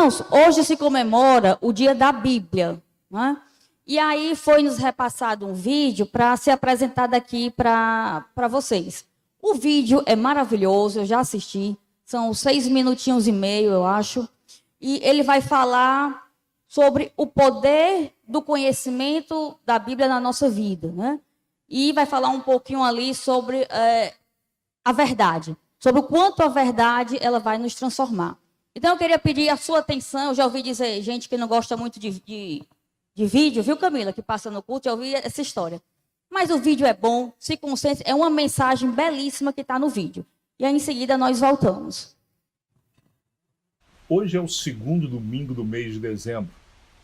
Irmãos, hoje se comemora o Dia da Bíblia, né? E aí foi nos repassado um vídeo para ser apresentado aqui para vocês. O vídeo é maravilhoso, eu já assisti, são 6 minutinhos e meio, eu acho. E ele vai falar sobre o poder do conhecimento da Bíblia na nossa vida, né? E vai falar um pouquinho ali sobre a verdade, sobre o quanto a verdade ela vai nos transformar. Então, eu queria pedir a sua atenção. Eu já ouvi dizer, gente que não gosta muito de vídeo, viu, Camila, que passa no culto, já ouvi essa história. Mas o vídeo é bom, se concentre, é uma mensagem belíssima que está no vídeo. E aí, em seguida, nós voltamos. Hoje é o segundo domingo do mês de dezembro,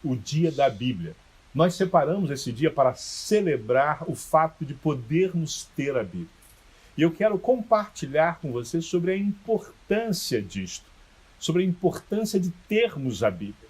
o Dia da Bíblia. Nós separamos esse dia para celebrar o fato de podermos ter a Bíblia. E eu quero compartilhar com você sobre a importância disto, sobre a importância de termos a Bíblia.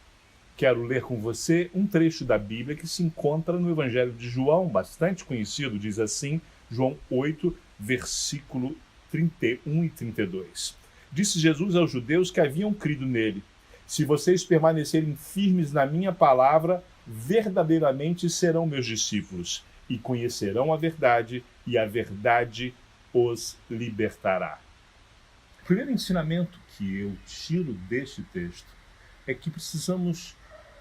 Quero ler com você um trecho da Bíblia que se encontra no Evangelho de João, bastante conhecido, diz assim, João 8, versículo 31 e 32. Disse Jesus aos judeus que haviam crido nele: se vocês permanecerem firmes na minha palavra, verdadeiramente serão meus discípulos, e conhecerão a verdade, e a verdade os libertará. O primeiro ensinamento que eu tiro deste texto é que precisamos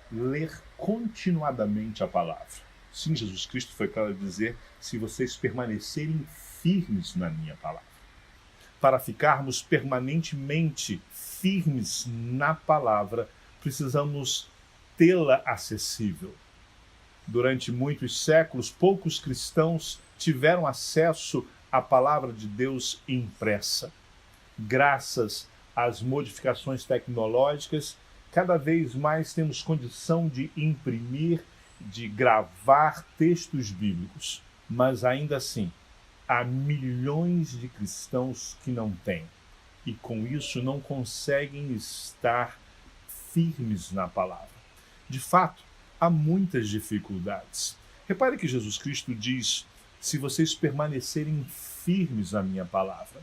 ler continuadamente a palavra. Sim, Jesus Cristo foi claro dizer: se vocês permanecerem firmes na minha palavra. Para ficarmos permanentemente firmes na palavra, precisamos tê-la acessível. Durante muitos séculos, poucos cristãos tiveram acesso à palavra de Deus impressa. Graças às modificações tecnológicas, cada vez mais temos condição de imprimir, de gravar textos bíblicos. Mas ainda assim, há milhões de cristãos que não têm. E com isso não conseguem estar firmes na palavra. De fato, há muitas dificuldades. Repare que Jesus Cristo diz: se vocês permanecerem firmes na minha palavra.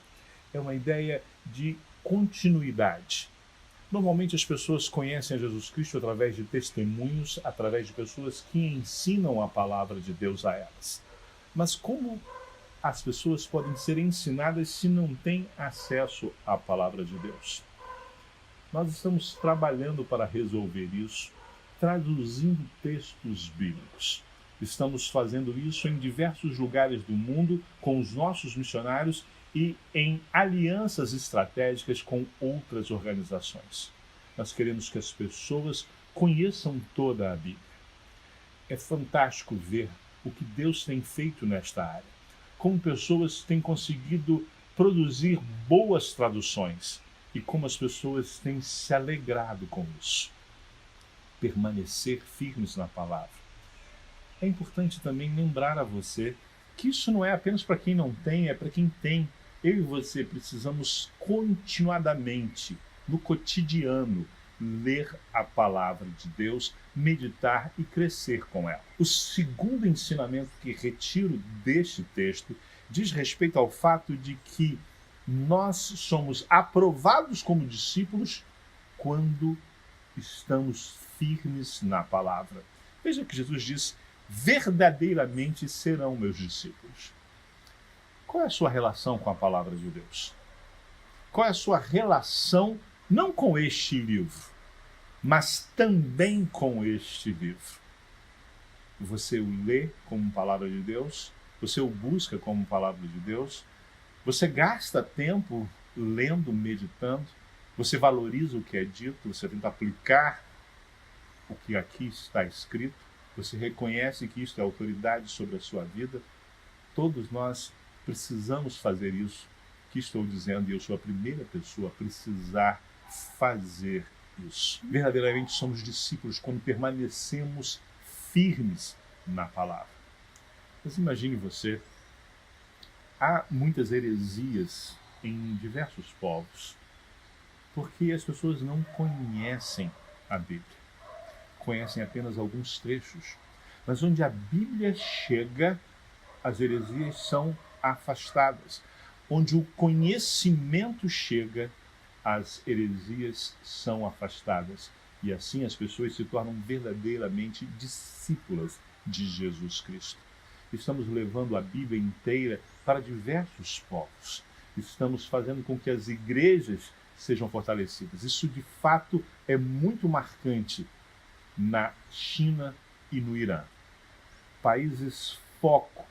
É uma ideia de continuidade. Normalmente as pessoas conhecem a Jesus Cristo através de testemunhos, através de pessoas que ensinam a palavra de Deus a elas. Mas como as pessoas podem ser ensinadas se não têm acesso à palavra de Deus? Nós estamos trabalhando para resolver isso, traduzindo textos bíblicos. Estamos fazendo isso em diversos lugares do mundo com os nossos missionários e em alianças estratégicas com outras organizações. Nós queremos que as pessoas conheçam toda a Bíblia. É fantástico ver o que Deus tem feito nesta área. Como pessoas têm conseguido produzir boas traduções e como as pessoas têm se alegrado com isso. Permanecer firmes na palavra. É importante também lembrar a você que isso não é apenas para quem não tem, é para quem tem. Eu e você precisamos continuadamente, no cotidiano, ler a palavra de Deus, meditar e crescer com ela. O segundo ensinamento que retiro deste texto diz respeito ao fato de que nós somos aprovados como discípulos quando estamos firmes na palavra. Veja que Jesus diz: verdadeiramente serão meus discípulos. Qual é a sua relação com a palavra de Deus? Qual é a sua relação, não com este livro, mas também com este livro? Você o lê como palavra de Deus? Você o busca como palavra de Deus? Você gasta tempo lendo, meditando? Você valoriza o que é dito? Você tenta aplicar o que aqui está escrito? Você reconhece que isto é autoridade sobre a sua vida? Todos nós precisamos fazer isso que estou dizendo, e eu sou a primeira pessoa a precisar fazer isso. Verdadeiramente somos discípulos quando permanecemos firmes na palavra. Mas imagine você, há muitas heresias em diversos povos, porque as pessoas não conhecem a Bíblia. Conhecem apenas alguns trechos. Mas onde a Bíblia chega, as heresias são afastadas. Onde o conhecimento chega, as heresias são afastadas. E assim as pessoas se tornam verdadeiramente discípulas de Jesus Cristo. Estamos levando a Bíblia inteira para diversos povos. Estamos fazendo com que as igrejas sejam fortalecidas. Isso, de fato, é muito marcante na China e no Irã. Países foco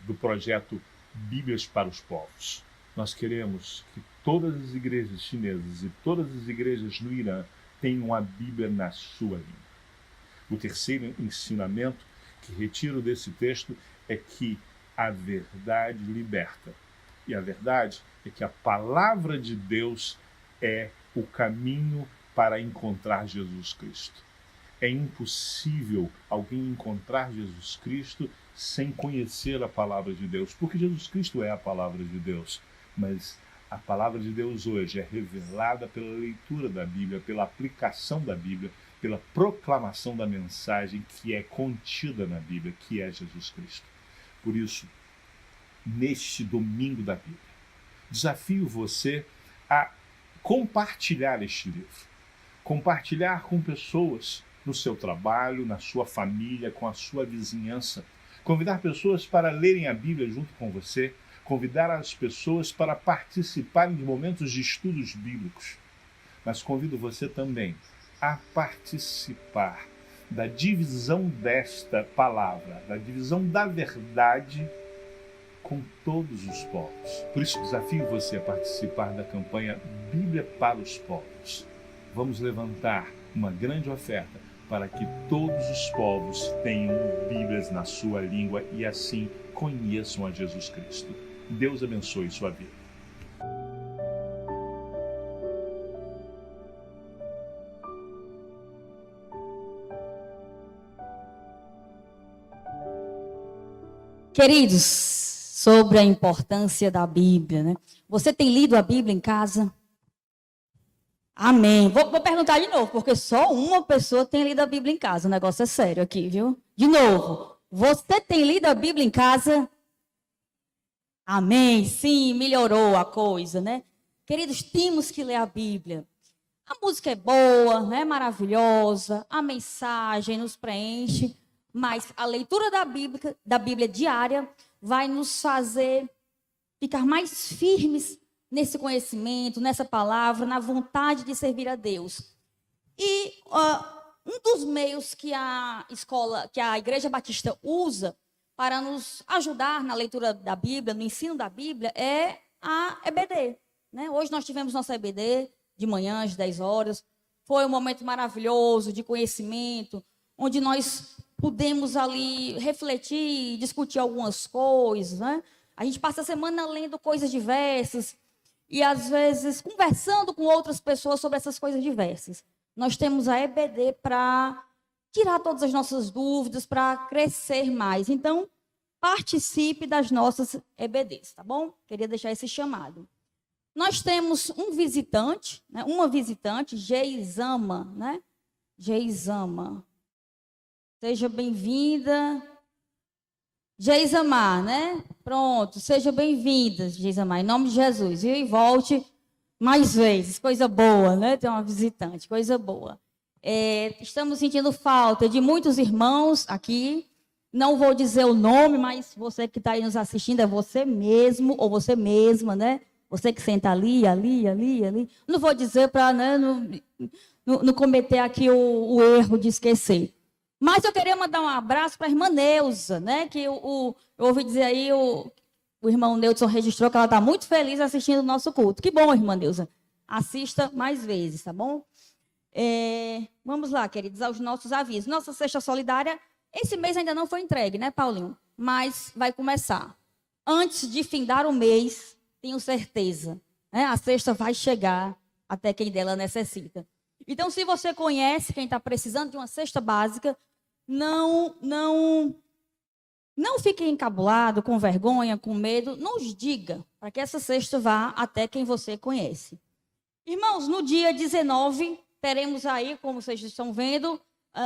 do projeto Bíblias para os Povos. Nós queremos que todas as igrejas chinesas e todas as igrejas no Irã tenham a Bíblia na sua língua. O terceiro ensinamento que retiro desse texto é que a verdade liberta. E a verdade é que a palavra de Deus é o caminho para encontrar Jesus Cristo. É impossível alguém encontrar Jesus Cristo sem conhecer a palavra de Deus, porque Jesus Cristo é a palavra de Deus. Mas a palavra de Deus hoje é revelada pela leitura da Bíblia, pela aplicação da Bíblia, pela proclamação da mensagem que é contida na Bíblia, que é Jesus Cristo. Por isso, neste domingo da Bíblia, desafio você a compartilhar este livro. Compartilhar com pessoas no seu trabalho, na sua família, com a sua vizinhança. Convidar pessoas para lerem a Bíblia junto com você. Convidar as pessoas para participarem de momentos de estudos bíblicos. Mas convido você também a participar da divisão desta palavra, da divisão da verdade com todos os povos. Por isso, desafio você a participar da campanha Bíblia para os Povos. Vamos levantar uma grande oferta para que todos os povos tenham Bíblias na sua língua e assim conheçam a Jesus Cristo. Deus abençoe sua vida. Queridos, sobre a importância da Bíblia, né? Você tem lido a Bíblia em casa? Amém. Vou perguntar de novo, porque só uma pessoa tem lido a Bíblia em casa. O negócio é sério aqui, viu? De novo, você tem lido a Bíblia em casa? Amém. Sim, melhorou a coisa, né? Queridos, temos que ler a Bíblia. A música é boa, né? Maravilhosa, a mensagem nos preenche, mas a leitura da Bíblia diária vai nos fazer ficar mais firmes nesse conhecimento, nessa palavra, na vontade de servir a Deus. E um dos meios que a Igreja Batista usa para nos ajudar na leitura da Bíblia, no ensino da Bíblia, é a EBD. Né? Hoje nós tivemos nossa EBD de manhã, às 10 horas. Foi um momento maravilhoso de conhecimento, onde nós pudemos ali refletir, discutir algumas coisas. Né? A gente passa a semana lendo coisas diversas e, às vezes, conversando com outras pessoas sobre essas coisas diversas. Nós temos a EBD para tirar todas as nossas dúvidas, para crescer mais. Então, participe das nossas EBDs, tá bom? Queria deixar esse chamado. Nós temos um visitante, né? Uma visitante, Geisama, né? Geisama. Seja bem-vinda. Geisama, né? Pronto, seja bem-vinda, Geisama, em nome de Jesus. E volte mais vezes, coisa boa, né? Ter uma visitante, coisa boa. Estamos sentindo falta de muitos irmãos aqui. Não vou dizer o nome, mas você que está aí nos assistindo é você mesmo ou você mesma, né? Você que senta ali. Não vou dizer para, né, não cometer aqui o erro de esquecer. Mas eu queria mandar um abraço para a irmã Neuza, né? Que eu ouvi dizer aí, o irmão Neudson registrou que ela está muito feliz assistindo o nosso culto. Que bom, irmã Neuza. Assista mais vezes, tá bom? Vamos lá, queridos, aos nossos avisos. Nossa cesta solidária, esse mês ainda não foi entregue, né, Paulinho? Mas vai começar. Antes de findar o mês, tenho certeza, né? A cesta vai chegar até quem dela necessita. Então, se você conhece quem está precisando de uma cesta básica, não fique encabulado, com vergonha, com medo. Nos diga, para que essa cesta vá até quem você conhece. Irmãos, no dia 19, teremos aí, como vocês estão vendo,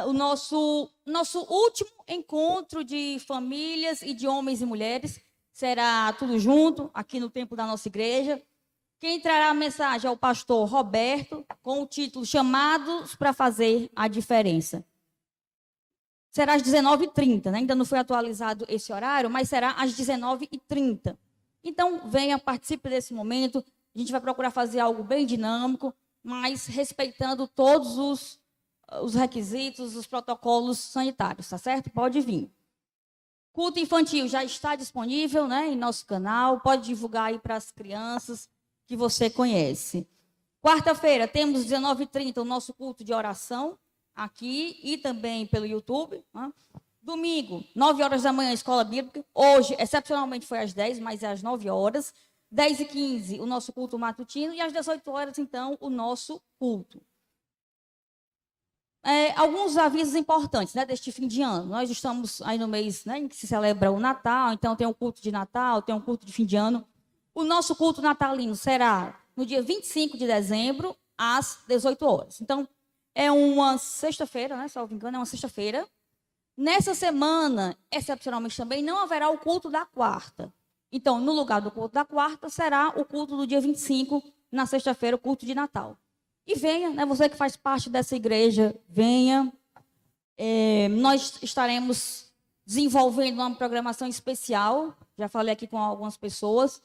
o nosso último encontro de famílias e de homens e mulheres. Será tudo junto, aqui no templo da nossa igreja. Quem trará a mensagem é o pastor Roberto, com o título Chamados para Fazer a Diferença. Será às 19h30, né? Ainda não foi atualizado esse horário, mas será às 19h30. Então, venha, participe desse momento. A gente vai procurar fazer algo bem dinâmico, mas respeitando todos os requisitos, os protocolos sanitários, tá certo? Pode vir. Culto infantil já está disponível, né, em nosso canal. Pode divulgar aí para as crianças que você conhece. Quarta-feira, temos 19h30 o nosso culto de oração, aqui e também pelo YouTube. Né? Domingo, 9h da manhã, escola bíblica. Hoje, excepcionalmente, foi às 10h, mas é às 9h. 10h15, o nosso culto matutino. E às 18h, então, o nosso culto. Alguns avisos importantes, né, deste fim de ano. Nós estamos aí no mês, né, em que se celebra o Natal, então tem um culto de Natal, tem um culto de fim de ano. O nosso culto natalino será no dia 25 de dezembro, às 18h. Então, é uma sexta-feira, né, se não me engano, é uma sexta-feira. Nessa semana, excepcionalmente também, não haverá o culto da quarta. Então, no lugar do culto da quarta, será o culto do dia 25, na sexta-feira, o culto de Natal. E venha, né, você que faz parte dessa igreja, venha. Nós estaremos desenvolvendo uma programação especial, já falei aqui com algumas pessoas,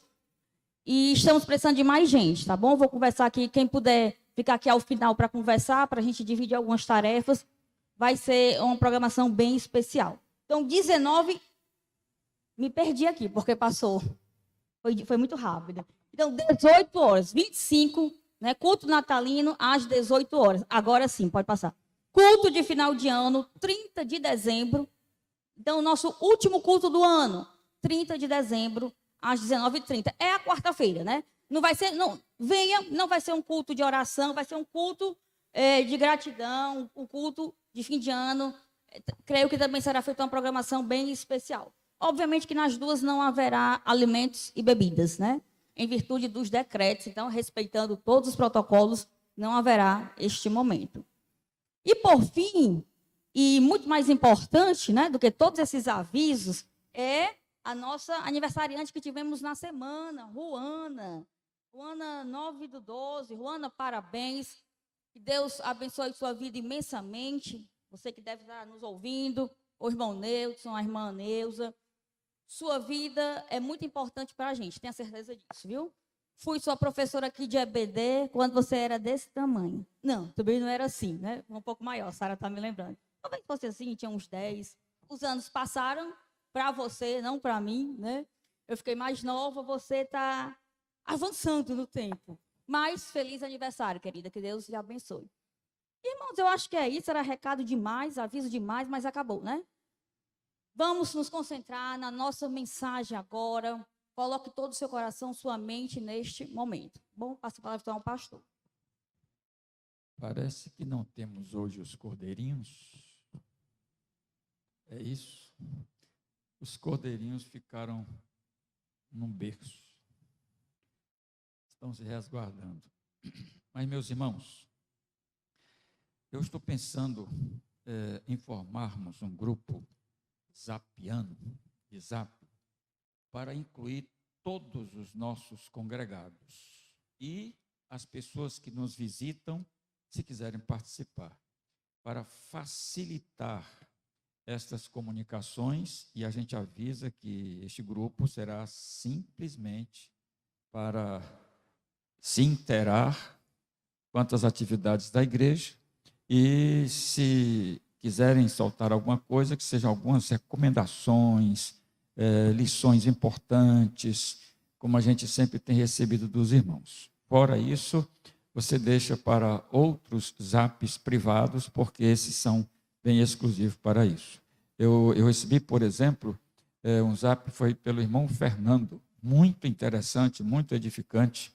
e estamos precisando de mais gente, tá bom? Vou conversar aqui, quem puder ficar aqui ao final para conversar, para a gente dividir algumas tarefas, vai ser uma programação bem especial. Então, 19, me perdi aqui, porque passou, foi muito rápido. Então, 18h, 25, né, culto natalino às 18h. Agora sim, pode passar. Culto de final de ano, 30 de dezembro. Então, nosso último culto do ano, 30 de dezembro, às 19h30. É a quarta-feira, né? Não vai ser, não, venha, não vai ser um culto de oração, vai ser um culto de gratidão, um culto de fim de ano. Creio que também será feita uma programação bem especial. Obviamente que nas duas não haverá alimentos e bebidas, né? Em virtude dos decretos, então, respeitando todos os protocolos, não haverá este momento. E, por fim, e muito mais importante, né, do que todos esses avisos, é a nossa aniversariante que tivemos na semana, Ruana. Ruana 9/12. Ruana, parabéns. Que Deus abençoe sua vida imensamente. Você que deve estar nos ouvindo, o irmão Neudson, a irmã Neuza. Sua vida é muito importante para a gente, tenha certeza disso, viu? Fui sua professora aqui de EBD quando você era desse tamanho. Não, também não era assim, né? Um pouco maior, a Sara está me lembrando. Talvez fosse assim, tinha uns 10. Os anos passaram para você, não para mim, né? Eu fiquei mais nova, você está avançando no tempo. Mas feliz aniversário, querida, que Deus lhe abençoe. Irmãos, eu acho que é isso, era recado demais, aviso demais, mas acabou, né? Vamos nos concentrar na nossa mensagem agora. Coloque todo o seu coração, sua mente neste momento. Bom, passo a palavra então ao pastor. Parece que não temos hoje os cordeirinhos. É isso? Os cordeirinhos ficaram num berço. Estão se resguardando. Mas, meus irmãos, eu estou pensando em formarmos um grupo zapiano, de zap, para incluir todos os nossos congregados e as pessoas que nos visitam, se quiserem participar, para facilitar estas comunicações, e a gente avisa que este grupo será simplesmente para se inteirar quanto às atividades da igreja, e se quiserem soltar alguma coisa, que sejam algumas recomendações, lições importantes, como a gente sempre tem recebido dos irmãos. Fora isso, você deixa para outros zaps privados, porque esses são bem exclusivos para isso. Eu recebi, por exemplo, um zap, foi pelo irmão Fernando, muito interessante, muito edificante,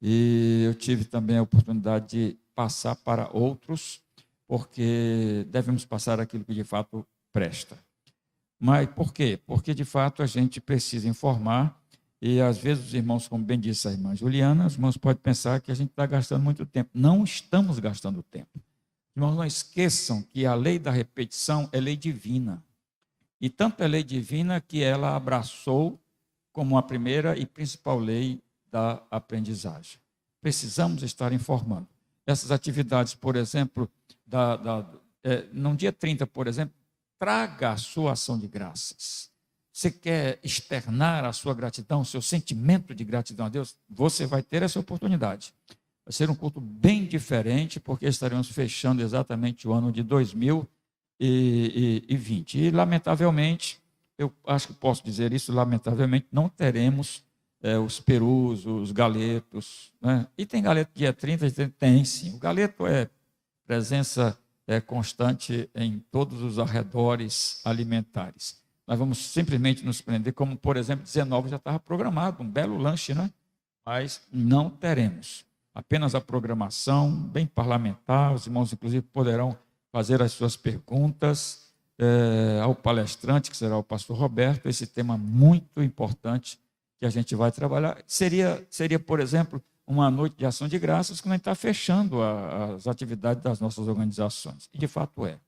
e eu tive também a oportunidade de passar para outros, porque devemos passar aquilo que de fato presta. Mas por quê? Porque de fato a gente precisa informar, e às vezes os irmãos, como bem disse a irmã Juliana, os irmãos podem pensar que a gente está gastando muito tempo. Não estamos gastando tempo. Irmãos, não esqueçam que a lei da repetição é lei divina. E tanto é lei divina que ela abraçou como a primeira e principal lei da aprendizagem. precisamos estar informando. Essas atividades, por exemplo, no dia 30, por exemplo, traga a sua ação de graças. Você quer externar a sua gratidão, o seu sentimento de gratidão a Deus? Você vai ter essa oportunidade. Vai ser um culto bem diferente, porque estaremos fechando exatamente o ano de 2020. E, lamentavelmente, eu acho que posso dizer isso, lamentavelmente, não teremos os perus, os galetos. Né? E tem galeto dia 30, tem sim. O galeto é presença constante em todos os arredores alimentares. Nós vamos simplesmente nos prender, como, por exemplo, 19 já estava programado, um belo lanche, né? Mas não teremos. Apenas a programação, bem parlamentar, os irmãos, inclusive, poderão fazer as suas perguntas ao palestrante, que será o pastor Roberto, esse tema muito importante que a gente vai trabalhar. Seria, por exemplo, uma noite de ação de graças que nós está fechando as atividades das nossas organizações. E, de fato, é.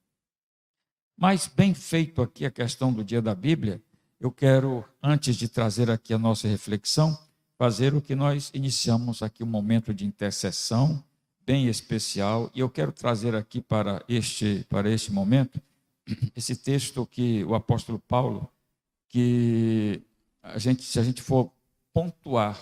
Mas, bem feito aqui a questão do Dia da Bíblia, eu quero, antes de trazer aqui a nossa reflexão, fazer o que nós iniciamos aqui, um momento de intercessão bem especial, e eu quero trazer aqui para este momento, esse texto que o apóstolo Paulo, que se a gente for pontuar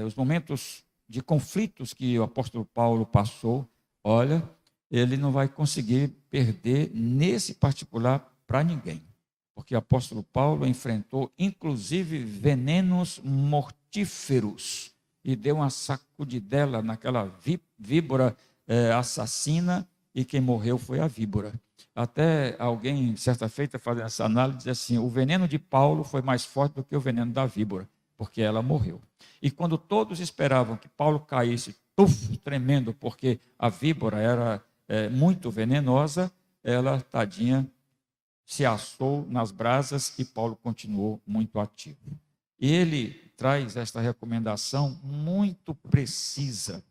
os momentos de conflitos que o apóstolo Paulo passou, olha, ele não vai conseguir perder nesse particular para ninguém. Porque o apóstolo Paulo enfrentou, inclusive, venenos mortíferos e deu uma sacudidela naquela víbora assassina, e quem morreu foi a víbora. Até alguém, certa feita, fazendo essa análise, diz assim, o veneno de Paulo foi mais forte do que o veneno da víbora, porque ela morreu. E quando todos esperavam que Paulo caísse, tremendo, porque a víbora era muito venenosa, ela, tadinha, se assou nas brasas e Paulo continuou muito ativo. E ele traz esta recomendação muito precisa.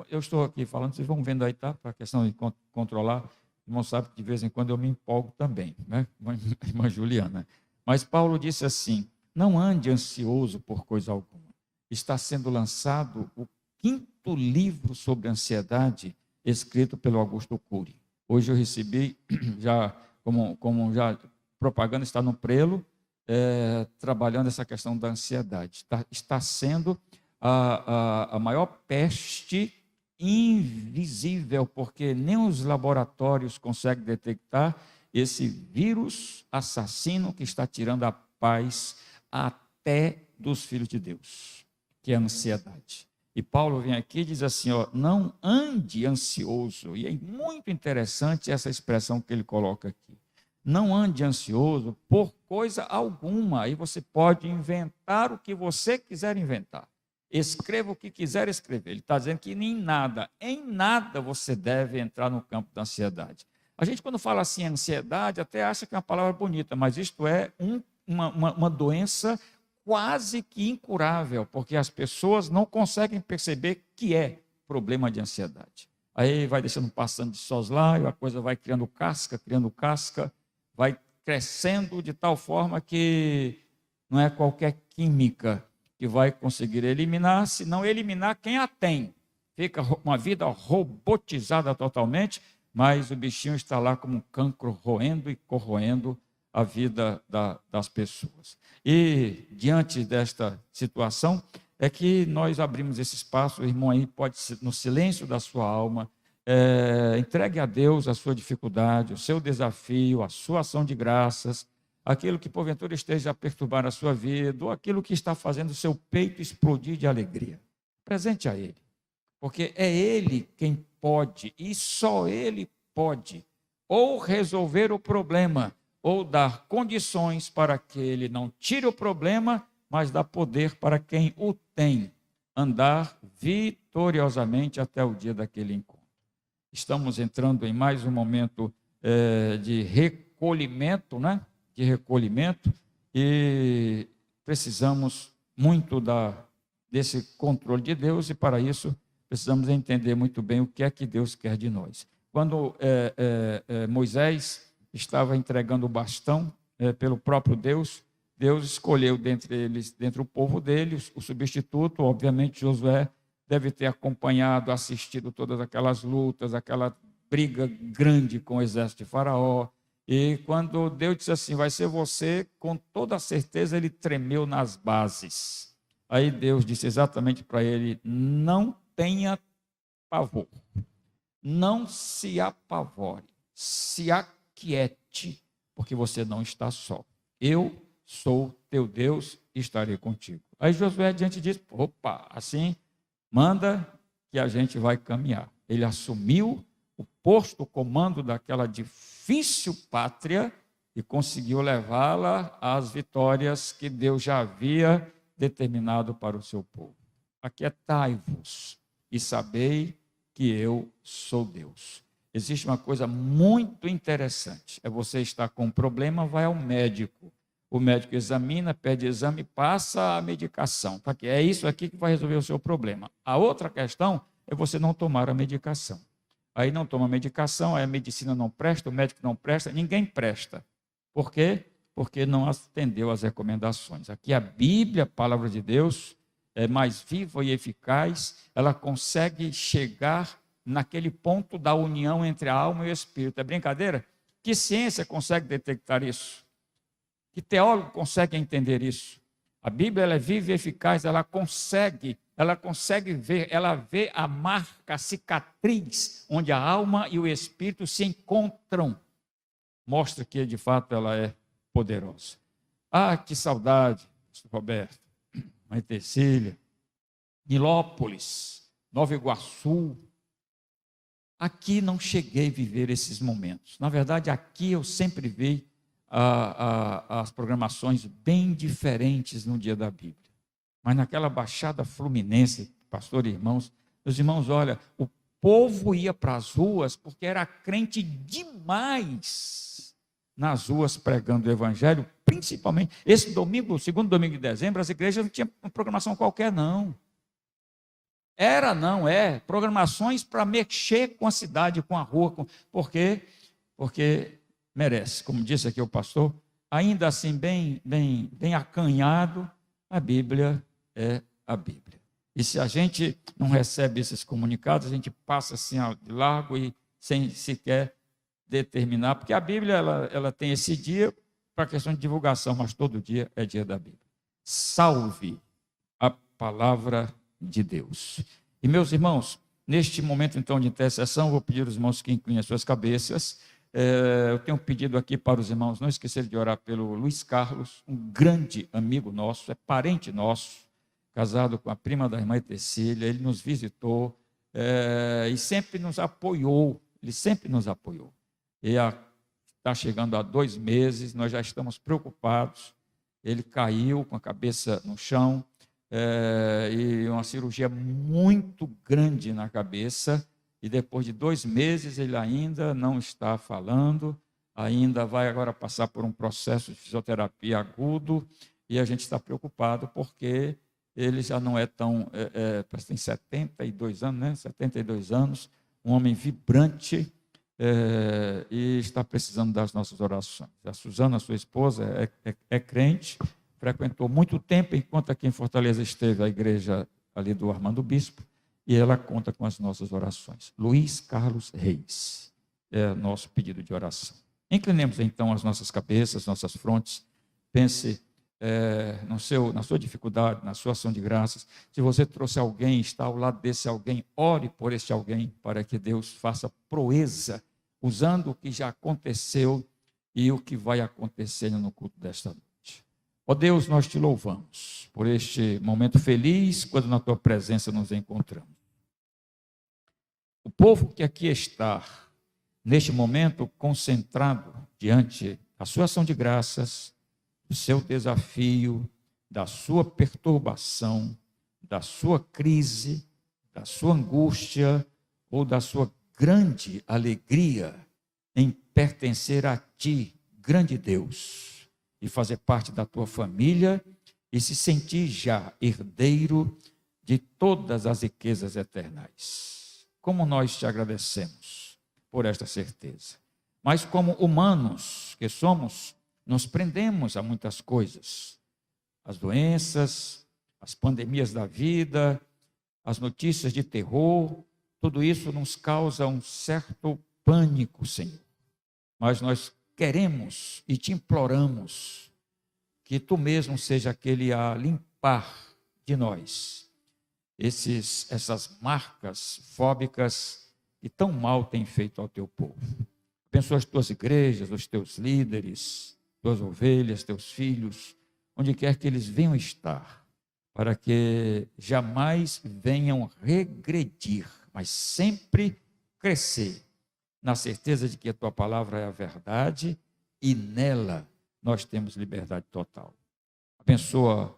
Eu estou aqui falando, vocês vão vendo aí, tá? Para a questão de controlar. O irmão sabe que de vez em quando eu me empolgo também, né? Irmã Juliana. Mas Paulo disse assim, não ande ansioso por coisa alguma. Está sendo lançado o 5º livro sobre ansiedade, escrito pelo Augusto Cury. Hoje eu recebi, já como já propaganda está no prelo, trabalhando essa questão da ansiedade. Está sendo a maior peste invisível, porque nem os laboratórios conseguem detectar esse vírus assassino que está tirando a paz até dos filhos de Deus, que é a ansiedade. E Paulo vem aqui e diz assim, não ande ansioso. E é muito interessante essa expressão que ele coloca aqui. Não ande ansioso por coisa alguma. Aí você pode inventar o que você quiser inventar. Escreva o que quiser escrever. Ele está dizendo que em nada você deve entrar no campo da ansiedade. A gente, quando fala assim, ansiedade, até acha que é uma palavra bonita, mas isto é uma doença quase que incurável, porque as pessoas não conseguem perceber que é problema de ansiedade. Aí vai deixando passando de soslaio, a coisa vai criando casca, vai crescendo de tal forma que não é qualquer química que vai conseguir eliminar, se não eliminar quem a tem. Fica uma vida robotizada totalmente, mas o bichinho está lá como um cancro roendo e corroendo a vida das pessoas. E, diante desta situação, é que nós abrimos esse espaço, o irmão aí pode, no silêncio da sua alma, entregue a Deus a sua dificuldade, o seu desafio, a sua ação de graças, aquilo que porventura esteja a perturbar a sua vida, ou aquilo que está fazendo o seu peito explodir de alegria. Presente a Ele, porque é Ele quem pode, e só Ele pode, ou resolver o problema, ou dar condições para que ele não tire o problema, mas dá poder para quem o tem, andar vitoriosamente até o dia daquele encontro. Estamos entrando em mais um momento de recolhimento, né? De recolhimento, e precisamos muito desse controle de Deus, e para isso precisamos entender muito bem o que é que Deus quer de nós. Quando Moisés estava entregando o bastão pelo próprio Deus, Deus escolheu dentre eles, dentre o povo dele, o substituto. Obviamente, Josué deve ter acompanhado, assistido todas aquelas lutas, aquela briga grande com o exército de Faraó. E quando Deus disse assim, vai ser você, com toda certeza ele tremeu nas bases. Aí Deus disse exatamente para ele, não tenha pavor, não se apavore, se aquiete, porque você não está só. Eu sou teu Deus e estarei contigo. Aí Josué diante disso, opa, assim, manda que a gente vai caminhar. Ele assumiu o posto, o comando daquela difícil pátria e conseguiu levá-la às vitórias que Deus já havia determinado para o seu povo. Aquietai-vos e sabei que eu sou Deus. Existe uma coisa muito interessante, é você estar com um problema, vai ao médico. O médico examina, pede exame, passa a medicação. É isso aqui que vai resolver o seu problema. A outra questão é você não tomar a medicação. Aí não toma medicação, aí a medicina não presta, o médico não presta, ninguém presta. Por quê? Porque não atendeu às recomendações. Aqui a Bíblia, a palavra de Deus, é mais viva e eficaz, ela consegue chegar naquele ponto da união entre a alma e o espírito. É brincadeira? Que ciência consegue detectar isso? Que teólogo consegue entender isso? A Bíblia ela é viva e eficaz, ela consegue ver, ela vê a marca, a cicatriz, onde a alma e o espírito se encontram. Mostra que, de fato, ela é poderosa. Ah, que saudade, pastor Roberto, Mãe Tecília, Nilópolis, Nova Iguaçu. Aqui não cheguei a viver esses momentos. Na verdade, aqui eu sempre vi as programações bem diferentes no dia da Bíblia. Mas naquela Baixada Fluminense, pastor e irmãos, meus irmãos, olha, o povo ia para as ruas porque era crente demais nas ruas pregando o evangelho, principalmente esse domingo, o segundo domingo de dezembro, as igrejas não tinham uma programação qualquer, não. Programações para mexer com a cidade, com a rua, por quê? Porque merece, como disse aqui o pastor, ainda assim bem acanhado, a Bíblia é a Bíblia. E se a gente não recebe esses comunicados, a gente passa assim de largo e sem sequer determinar, porque a Bíblia ela tem esse dia para questão de divulgação, mas todo dia é dia da Bíblia. Salve a palavra de Deus. E meus irmãos, neste momento então de intercessão, vou pedir aos irmãos que inclinem as suas cabeças. Eu tenho um pedido aqui para os irmãos não esquecerem de orar pelo Luiz Carlos, um grande amigo nosso, é parente nosso, casado com a prima da irmã Tecília. Ele nos visitou e sempre nos apoiou, ele sempre nos apoiou. E está chegando a 2 meses, nós já estamos preocupados. Ele caiu com a cabeça no chão, e uma cirurgia muito grande na cabeça, e depois de 2 meses ele ainda não está falando, ainda vai agora passar por um processo de fisioterapia agudo, e a gente está preocupado porque ele já não é tão, tem 72 anos, né? 72 anos, um homem vibrante, e está precisando das nossas orações. A Suzana, sua esposa, é crente, frequentou muito tempo, enquanto aqui em Fortaleza esteve a igreja ali do Armando Bispo, e ela conta com as nossas orações. Luiz Carlos Reis é nosso pedido de oração. Inclinemos então as nossas cabeças, nossas frontes, pense na sua dificuldade, na sua ação de graças. Se você trouxe alguém, está ao lado desse alguém, ore por este alguém, para que Deus faça proeza, usando o que já aconteceu e o que vai acontecer no culto desta noite. Ó Deus, nós te louvamos por este momento feliz, quando na tua presença nos encontramos. O povo que aqui está, neste momento, concentrado diante da sua ação de graças, do seu desafio, da sua perturbação, da sua crise, da sua angústia ou da sua grande alegria em pertencer a ti, grande Deus, e fazer parte da tua família e se sentir já herdeiro de todas as riquezas eternais. Como nós te agradecemos por esta certeza. Mas como humanos que somos, nos prendemos a muitas coisas. As doenças, as pandemias da vida, as notícias de terror, tudo isso nos causa um certo pânico, Senhor. Mas nós queremos e te imploramos que tu mesmo seja aquele a limpar de nós essas marcas fóbicas que tão mal têm feito ao teu povo. Abençoa as tuas igrejas, os teus líderes, tuas ovelhas, teus filhos, onde quer que eles venham estar, para que jamais venham regredir, mas sempre crescer, na certeza de que a tua palavra é a verdade e nela nós temos liberdade total. Abençoa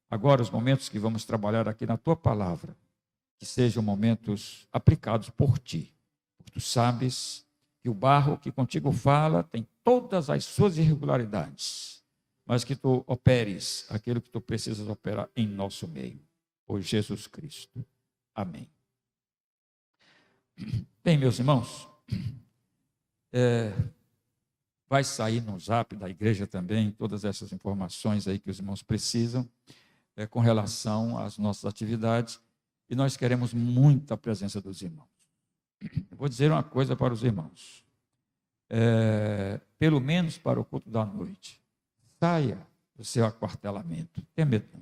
agora os momentos que vamos trabalhar aqui na tua palavra, que sejam momentos aplicados por ti, porque tu sabes que o barro que contigo fala tem todas as suas irregularidades, mas que tu operes aquilo que tu precisas operar em nosso meio, por Jesus Cristo. Amém. Bem, meus irmãos, vai sair no zap da igreja também todas essas informações aí que os irmãos precisam com relação às nossas atividades, e nós queremos muito a presença dos irmãos. Eu vou dizer uma coisa para os irmãos, pelo menos para o culto da noite, saia do seu aquartelamento, tenha medo.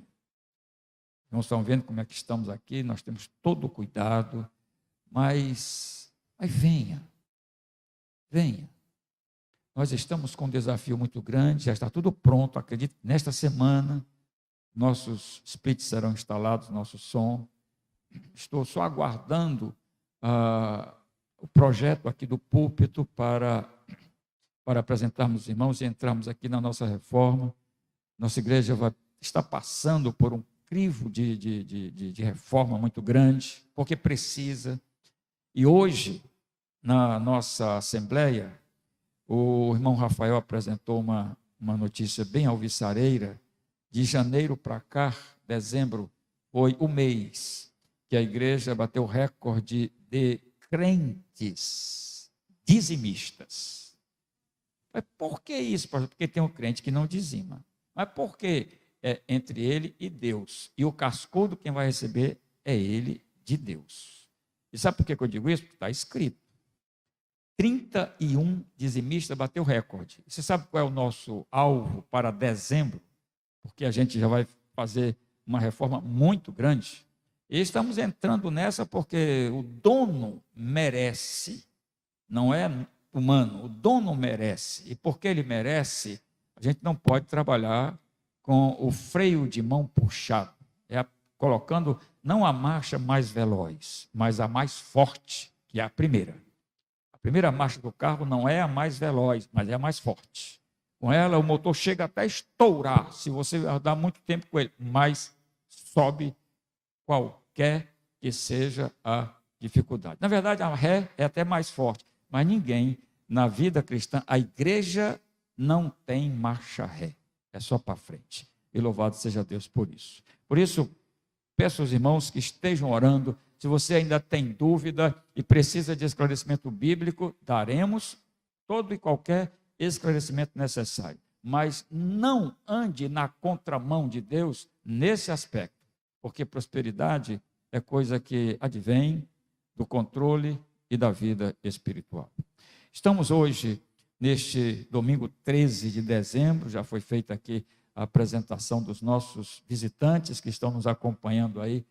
Não estão vendo como é que estamos aqui, nós temos todo o cuidado, mas venha. Nós estamos com um desafio muito grande, já está tudo pronto, acredito que nesta semana nossos splits serão instalados, nosso som. Estou só aguardando o projeto aqui do púlpito para apresentarmos os irmãos e entrarmos aqui na nossa reforma. Nossa igreja está passando por um crivo de reforma muito grande, porque precisa. E hoje, na nossa assembleia, o irmão Rafael apresentou uma notícia bem alvissareira. De janeiro para cá, dezembro, foi o mês que a igreja bateu o recorde de crentes dizimistas. Mas por que isso, pastor? Porque tem um crente que não dizima. Mas por que é entre ele e Deus? E o cascudo quem vai receber é ele de Deus. E sabe por que eu digo isso? Porque está escrito. 31 dizimistas bateu o recorde. Você sabe qual é o nosso alvo para dezembro? Porque a gente já vai fazer uma reforma muito grande. E estamos entrando nessa porque o dono merece, não é humano, o dono merece. E porque ele merece, a gente não pode trabalhar com o freio de mão puxado, colocando não a marcha mais veloz, mas a mais forte, que é a primeira. A primeira marcha do carro não é a mais veloz, mas é a mais forte. Com ela, o motor chega até a estourar, se você dar muito tempo com ele, mas sobe qualquer que seja a dificuldade. Na verdade, a ré é até mais forte, mas ninguém, na vida cristã, a igreja não tem marcha ré, é só para frente. E louvado seja Deus por isso. Por isso, peço aos irmãos que estejam orando. Se você ainda tem dúvida e precisa de esclarecimento bíblico, daremos todo e qualquer esclarecimento necessário, mas não ande na contramão de Deus nesse aspecto, porque prosperidade é coisa que advém do controle e da vida espiritual. Estamos hoje, neste domingo 13 de dezembro, já foi feita aqui a apresentação dos nossos visitantes que estão nos acompanhando aí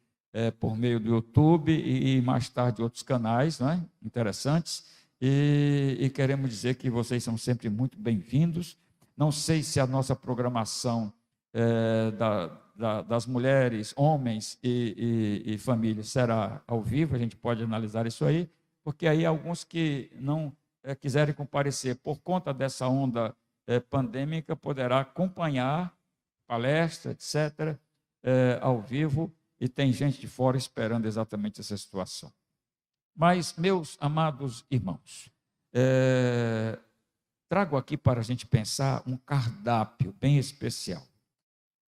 por meio do YouTube e mais tarde outros canais, não é? Interessantes. E queremos dizer que vocês são sempre muito bem-vindos. Não sei se a nossa programação das mulheres, homens e famílias será ao vivo, a gente pode analisar isso aí, porque aí alguns que não quiserem comparecer por conta dessa onda pandêmica poderá acompanhar palestra, etc., ao vivo, e tem gente de fora esperando exatamente essa situação. Mas, meus amados irmãos, trago aqui para a gente pensar um cardápio bem especial.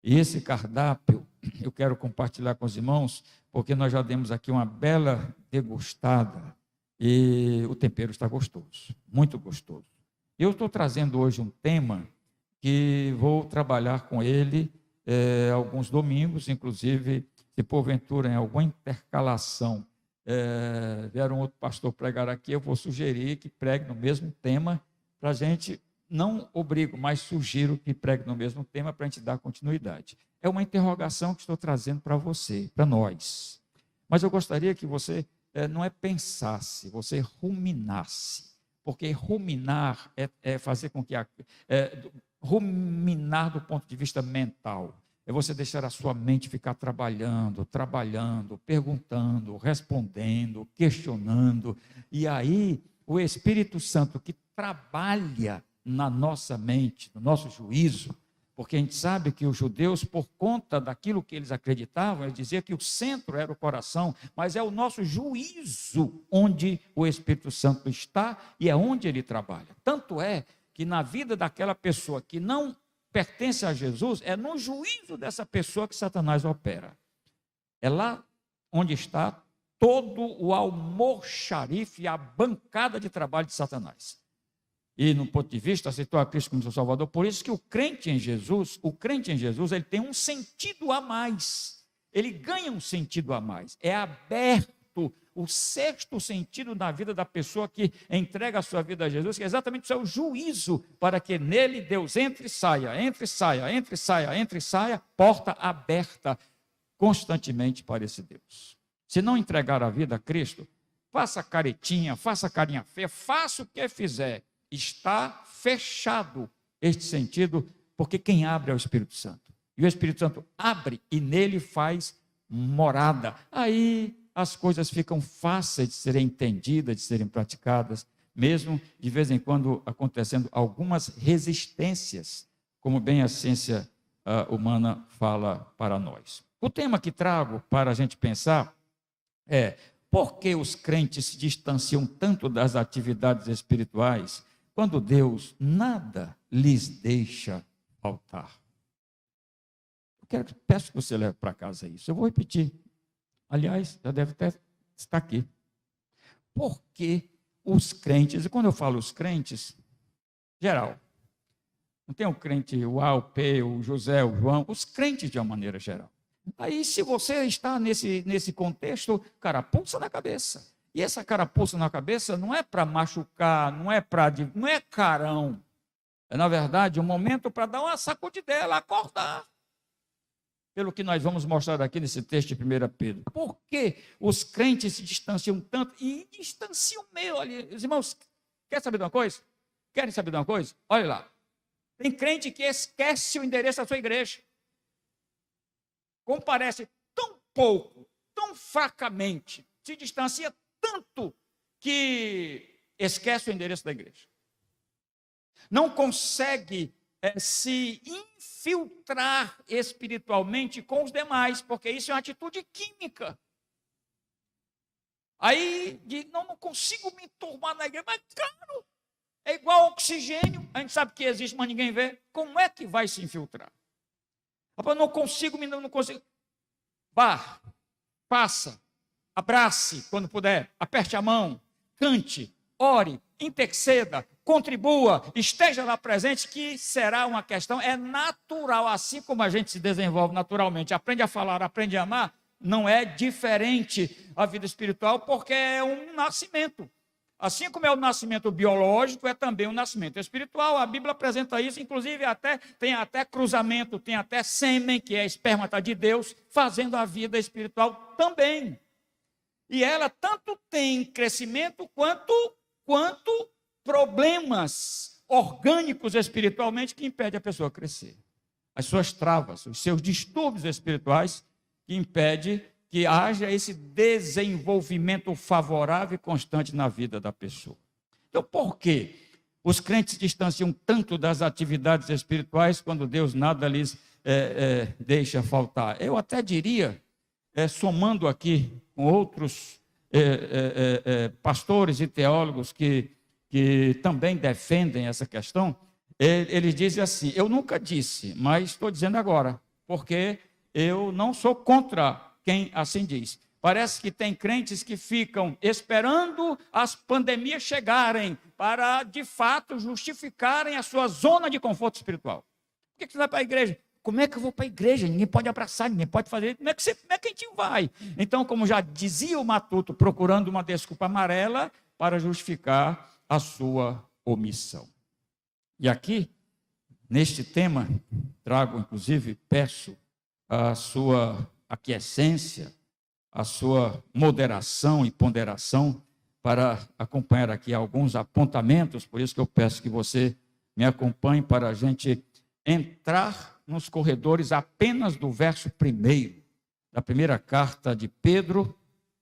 E esse cardápio eu quero compartilhar com os irmãos, porque nós já demos aqui uma bela degustada e o tempero está gostoso, muito gostoso. Eu estou trazendo hoje um tema que vou trabalhar com ele alguns domingos, inclusive, se porventura em alguma intercalação vier um outro pastor pregar aqui, eu vou sugerir que pregue no mesmo tema, para a gente, não obrigo, mas sugiro que pregue no mesmo tema para a gente dar continuidade. É uma interrogação que estou trazendo para você, para nós. Mas eu gostaria que você não pensasse, você ruminasse, porque ruminar é fazer com que ruminar do ponto de vista mental. É você deixar a sua mente ficar trabalhando, perguntando, respondendo, questionando. E aí, o Espírito Santo que trabalha na nossa mente, no nosso juízo, porque a gente sabe que os judeus, por conta daquilo que eles acreditavam, eles diziam que o centro era o coração, mas é o nosso juízo onde o Espírito Santo está e é onde ele trabalha. Tanto é que na vida daquela pessoa que não pertence a Jesus, é no juízo dessa pessoa que Satanás opera. É lá onde está todo o almoxarife, a bancada de trabalho de Satanás. E, no ponto de vista, aceitou a Cristo como seu Salvador. Por isso que o crente em Jesus, ele tem um sentido a mais. Ele ganha um sentido a mais. É aberto o sexto sentido na vida da pessoa que entrega a sua vida a Jesus, que é exatamente o seu juízo, para que nele Deus entre e saia, porta aberta constantemente para esse Deus. Se não entregar a vida a Cristo, faça caretinha, faça carinha feia, faça o que fizer, está fechado este sentido, porque quem abre é o Espírito Santo. E o Espírito Santo abre e nele faz morada. Aí as coisas ficam fáceis de serem entendidas, de serem praticadas, mesmo de vez em quando acontecendo algumas resistências, como bem a ciência humana fala para nós. O tema que trago para a gente pensar é: por que os crentes se distanciam tanto das atividades espirituais quando Deus nada lhes deixa faltar? Peço que você leve para casa isso. Eu vou repetir. Aliás, já deve estar aqui. Por que os crentes, e quando eu falo os crentes, geral, não tem o crente, o A, o P, o José, o João, os crentes de uma maneira geral. Aí, se você está nesse contexto, carapuça na cabeça. E essa carapuça na cabeça não é para machucar, não é carão. É, na verdade, um momento para dar uma sacudidela, acordar. Pelo que nós vamos mostrar aqui nesse texto de 1 Pedro. Por que os crentes se distanciam tanto? E distanciam meio ali. Os irmãos, querem saber de uma coisa? Olha lá. Tem crente que esquece o endereço da sua igreja. Comparece tão pouco, tão fracamente, se distancia tanto que esquece o endereço da igreja. Não consegue se infiltrar espiritualmente com os demais, porque isso é uma atitude química. Aí, não consigo me enturmar na igreja, mas claro, é igual oxigênio, a gente sabe que existe, mas ninguém vê. Como é que vai se infiltrar? Eu não consigo. Vá, faça, abrace quando puder, aperte a mão, cante, ore, interceda, contribua, esteja lá presente, que será uma questão, é natural, assim como a gente se desenvolve naturalmente, aprende a falar, aprende a amar, não é diferente a vida espiritual, porque é um nascimento. Assim como é o nascimento biológico, é também o nascimento espiritual. A Bíblia apresenta isso, inclusive tem até cruzamento, tem até sêmen, que é espermata de Deus, fazendo a vida espiritual também. E ela tanto tem crescimento quanto problemas orgânicos espiritualmente que impedem a pessoa a crescer. As suas travas, os seus distúrbios espirituais que impedem que haja esse desenvolvimento favorável e constante na vida da pessoa. Então, por que os crentes se distanciam tanto das atividades espirituais quando Deus nada lhes deixa faltar? Eu até diria, somando aqui com outros pastores e teólogos que também defendem essa questão, eles dizem assim: eu nunca disse, mas estou dizendo agora, porque eu não sou contra quem assim diz. Parece que tem crentes que ficam esperando as pandemias chegarem para, de fato, justificarem a sua zona de conforto espiritual. que você vai para a igreja? Como é que eu vou para a igreja? Ninguém pode abraçar, ninguém pode fazer. Como é que a gente vai? Então, como já dizia o Matuto, procurando uma desculpa amarela para justificar a sua omissão. E aqui, neste tema, trago, inclusive, peço a sua aquiescência, a sua moderação e ponderação para acompanhar aqui alguns apontamentos, por isso que eu peço que você me acompanhe para a gente entrar nos corredores apenas do verso 1 da primeira carta de Pedro,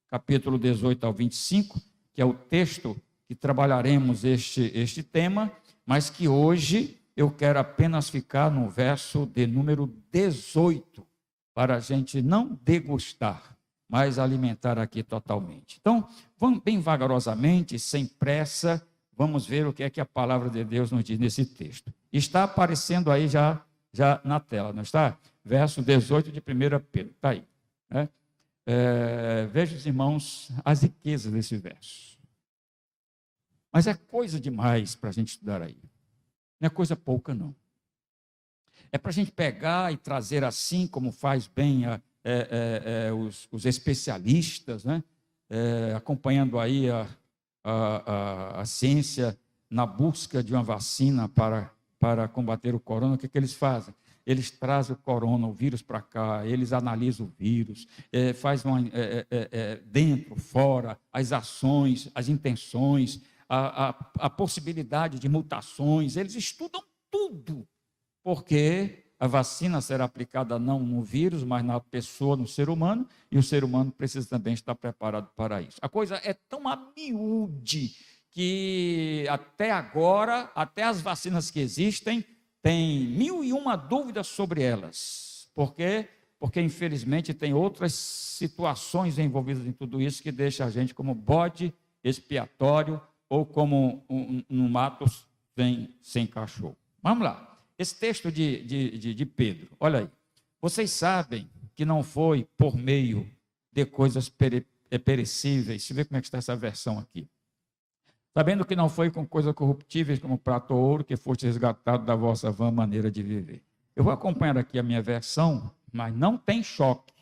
capítulo 18 ao 25, que é o texto que trabalharemos este tema, mas que hoje eu quero apenas ficar no verso de número 18, para a gente não degustar, mas alimentar aqui totalmente. Então, vamos bem vagarosamente, sem pressa, vamos ver o que é que a palavra de Deus nos diz nesse texto. Está aparecendo aí já na tela, não está? Verso 18 de 1 Pedro, está aí. Né? Veja, os irmãos, as riquezas desse verso. Mas é coisa demais para a gente estudar aí. Não é coisa pouca, não. É para a gente pegar e trazer assim, como faz bem os especialistas, né? Acompanhando aí a ciência na busca de uma vacina para combater o corona. O que eles fazem? Eles trazem o vírus para cá, eles analisam o vírus, fazem dentro, fora, as ações, as intenções, a possibilidade de mutações, eles estudam tudo, porque a vacina será aplicada não no vírus, mas na pessoa, no ser humano, e o ser humano precisa também estar preparado para isso. A coisa é tão a miúde que até agora, até as vacinas que existem, tem 1001 dúvidas sobre elas. Por quê? Porque, infelizmente, tem outras situações envolvidas em tudo isso que deixa a gente como bode expiatório ou como um mato sem cachorro. Vamos lá. Esse texto de Pedro, olha aí. Vocês sabem que não foi por meio de coisas perecíveis. Deixa eu ver como é que está essa versão aqui. Sabendo que não foi com coisas corruptíveis como prata ou ouro que foste resgatado da vossa vã maneira de viver. Eu vou acompanhar aqui a minha versão, mas não tem choque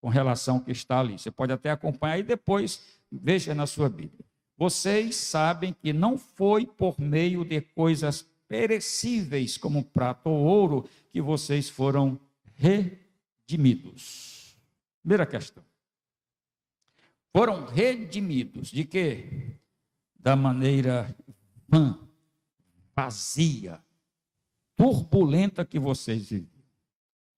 com relação ao que está ali. Você pode até acompanhar e depois veja na sua Bíblia. Vocês sabem que não foi por meio de coisas perecíveis como prata ou ouro que vocês foram redimidos. Primeira questão. Foram redimidos de quê? Da maneira vã, vazia, turbulenta que vocês viviam.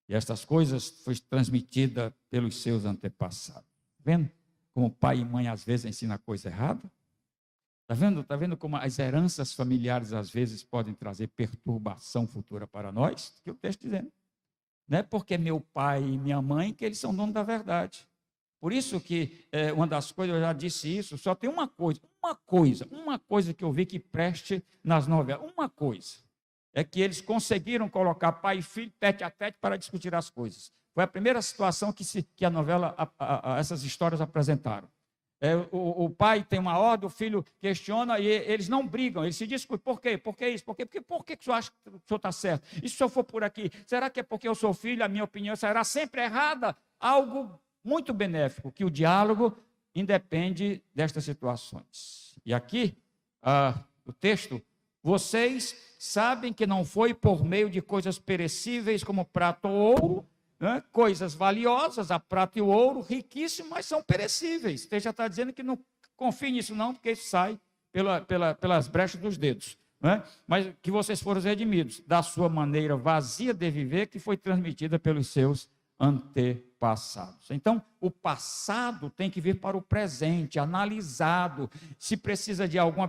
E estas coisas foram transmitidas pelos seus antepassados. Vendo como pai e mãe às vezes ensinam a coisa errada? Está vendo como as heranças familiares às vezes podem trazer perturbação futura para nós? Que o texto está dizendo. Não é porque meu pai e minha mãe que eles são donos da verdade. Por isso que uma das coisas, eu já disse isso, só tem uma coisa que eu vi que preste nas novelas. Uma coisa. É que eles conseguiram colocar pai e filho tete a tete para discutir as coisas. Foi a primeira situação que a novela, essas histórias apresentaram. O pai tem uma ordem, o filho questiona e eles não brigam, eles se discutem. Por quê? Por que isso? Por que o senhor acha que o senhor está certo? E se o senhor for por aqui? Será que é porque eu sou filho, a minha opinião será sempre errada? Algo muito benéfico, que o diálogo independe destas situações. E aqui, o texto, vocês sabem que não foi por meio de coisas perecíveis como prata ou ouro, né? Coisas valiosas, a prata e o ouro, riquíssimas, mas são perecíveis. Você já está dizendo que não confie nisso não, porque isso sai pelas brechas dos dedos. Né? Mas que vocês foram redimidos da sua maneira vazia de viver, que foi transmitida pelos seus antepassados. Então, o passado tem que vir para o presente, analisado. Se precisa de alguma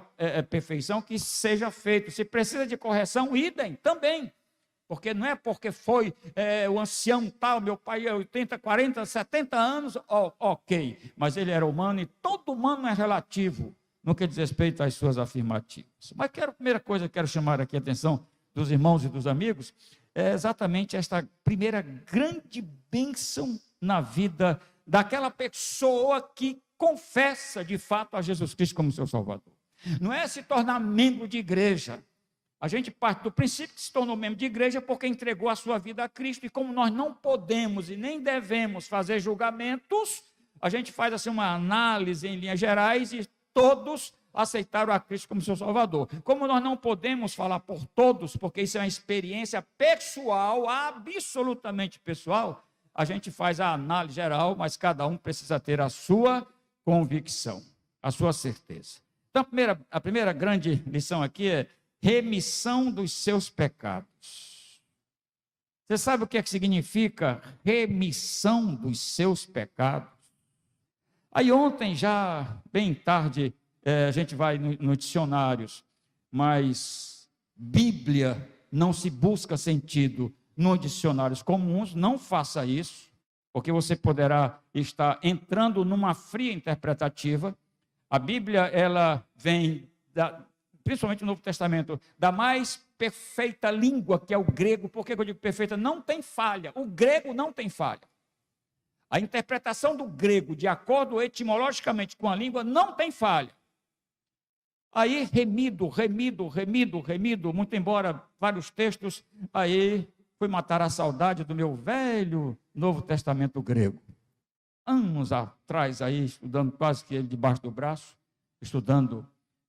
perfeição, que seja feito. Se precisa de correção, idem também. Porque não é porque foi o ancião tal, meu pai é 80, 40, 70 anos, ok. Mas ele era humano e todo humano é relativo no que diz respeito às suas afirmativas. Mas a primeira coisa que quero chamar aqui a atenção dos irmãos e dos amigos é exatamente esta primeira grande bênção na vida daquela pessoa que confessa de fato a Jesus Cristo como seu Salvador. Não é se tornar membro de igreja, A gente parte do princípio que se tornou membro de igreja porque entregou a sua vida a Cristo. E como nós não podemos e nem devemos fazer julgamentos, a gente faz assim uma análise em linhas gerais e todos aceitaram a Cristo como seu Salvador. Como nós não podemos falar por todos, porque isso é uma experiência pessoal, absolutamente pessoal, a gente faz a análise geral, mas cada um precisa ter a sua convicção, a sua certeza. Então, a primeira grande lição aqui é remissão dos seus pecados. Você sabe o que é que significa remissão dos seus pecados? Aí ontem, já bem tarde, a gente vai nos dicionários, mas Bíblia não se busca sentido nos dicionários comuns, não faça isso, porque você poderá estar entrando numa fria interpretativa. A Bíblia, ela vem, principalmente no Novo Testamento, da mais perfeita língua, que é o grego. Por que eu digo perfeita? Não tem falha, o grego não tem falha. A interpretação do grego, de acordo etimologicamente com a língua, não tem falha. Aí, remido, muito embora vários textos, aí fui matar a saudade do meu velho Novo Testamento grego. Anos atrás, aí, estudando quase que ele debaixo do braço, estudando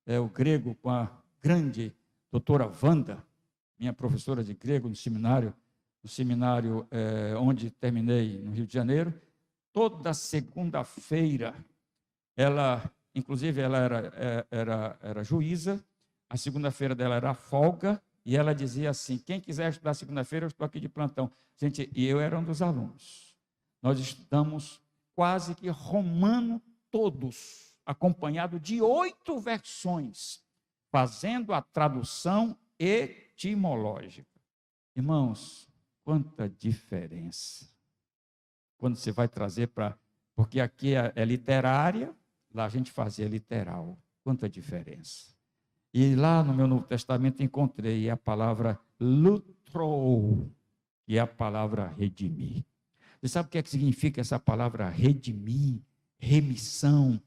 o grego com a grande doutora Wanda, minha professora de grego no seminário onde terminei no Rio de Janeiro. Toda segunda-feira, inclusive ela era juíza, a segunda-feira dela era folga, e ela dizia assim: quem quiser estudar segunda-feira, eu estou aqui de plantão. Gente, e eu era um dos alunos. Nós estudamos quase que Romano todos, acompanhado de 8 versões, fazendo a tradução etimológica. Irmãos, quanta diferença quando você vai trazer para... Porque aqui é literária, lá a gente fazia literal. Quanta diferença. E lá no meu Novo Testamento encontrei a palavra lutrou, que é a palavra redimir. Você sabe o que é que significa essa palavra redimir, remissão?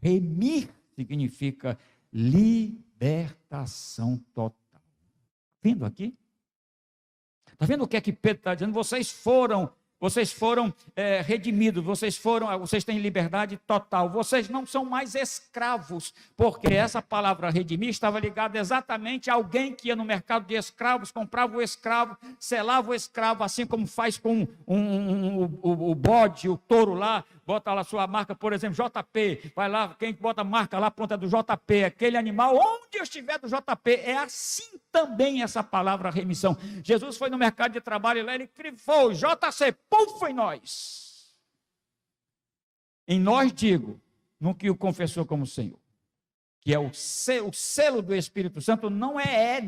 Remir significa libertação total. Está vendo aqui? Está vendo o que é que Pedro está dizendo? Vocês foram redimidos, vocês têm liberdade total, vocês não são mais escravos, porque essa palavra redimir estava ligada exatamente a alguém que ia no mercado de escravos, comprava o escravo, selava o escravo, assim como faz com o bode, o touro lá, bota lá sua marca, por exemplo, JP, vai lá, quem bota a marca lá, ponta do JP, aquele animal, onde estiver do JP, é assim também essa palavra remissão. Jesus foi no mercado de trabalho lá, ele crivou, JC, puf, foi nós. Em nós digo, no que o confessou como Senhor, que é o selo do Espírito Santo, não é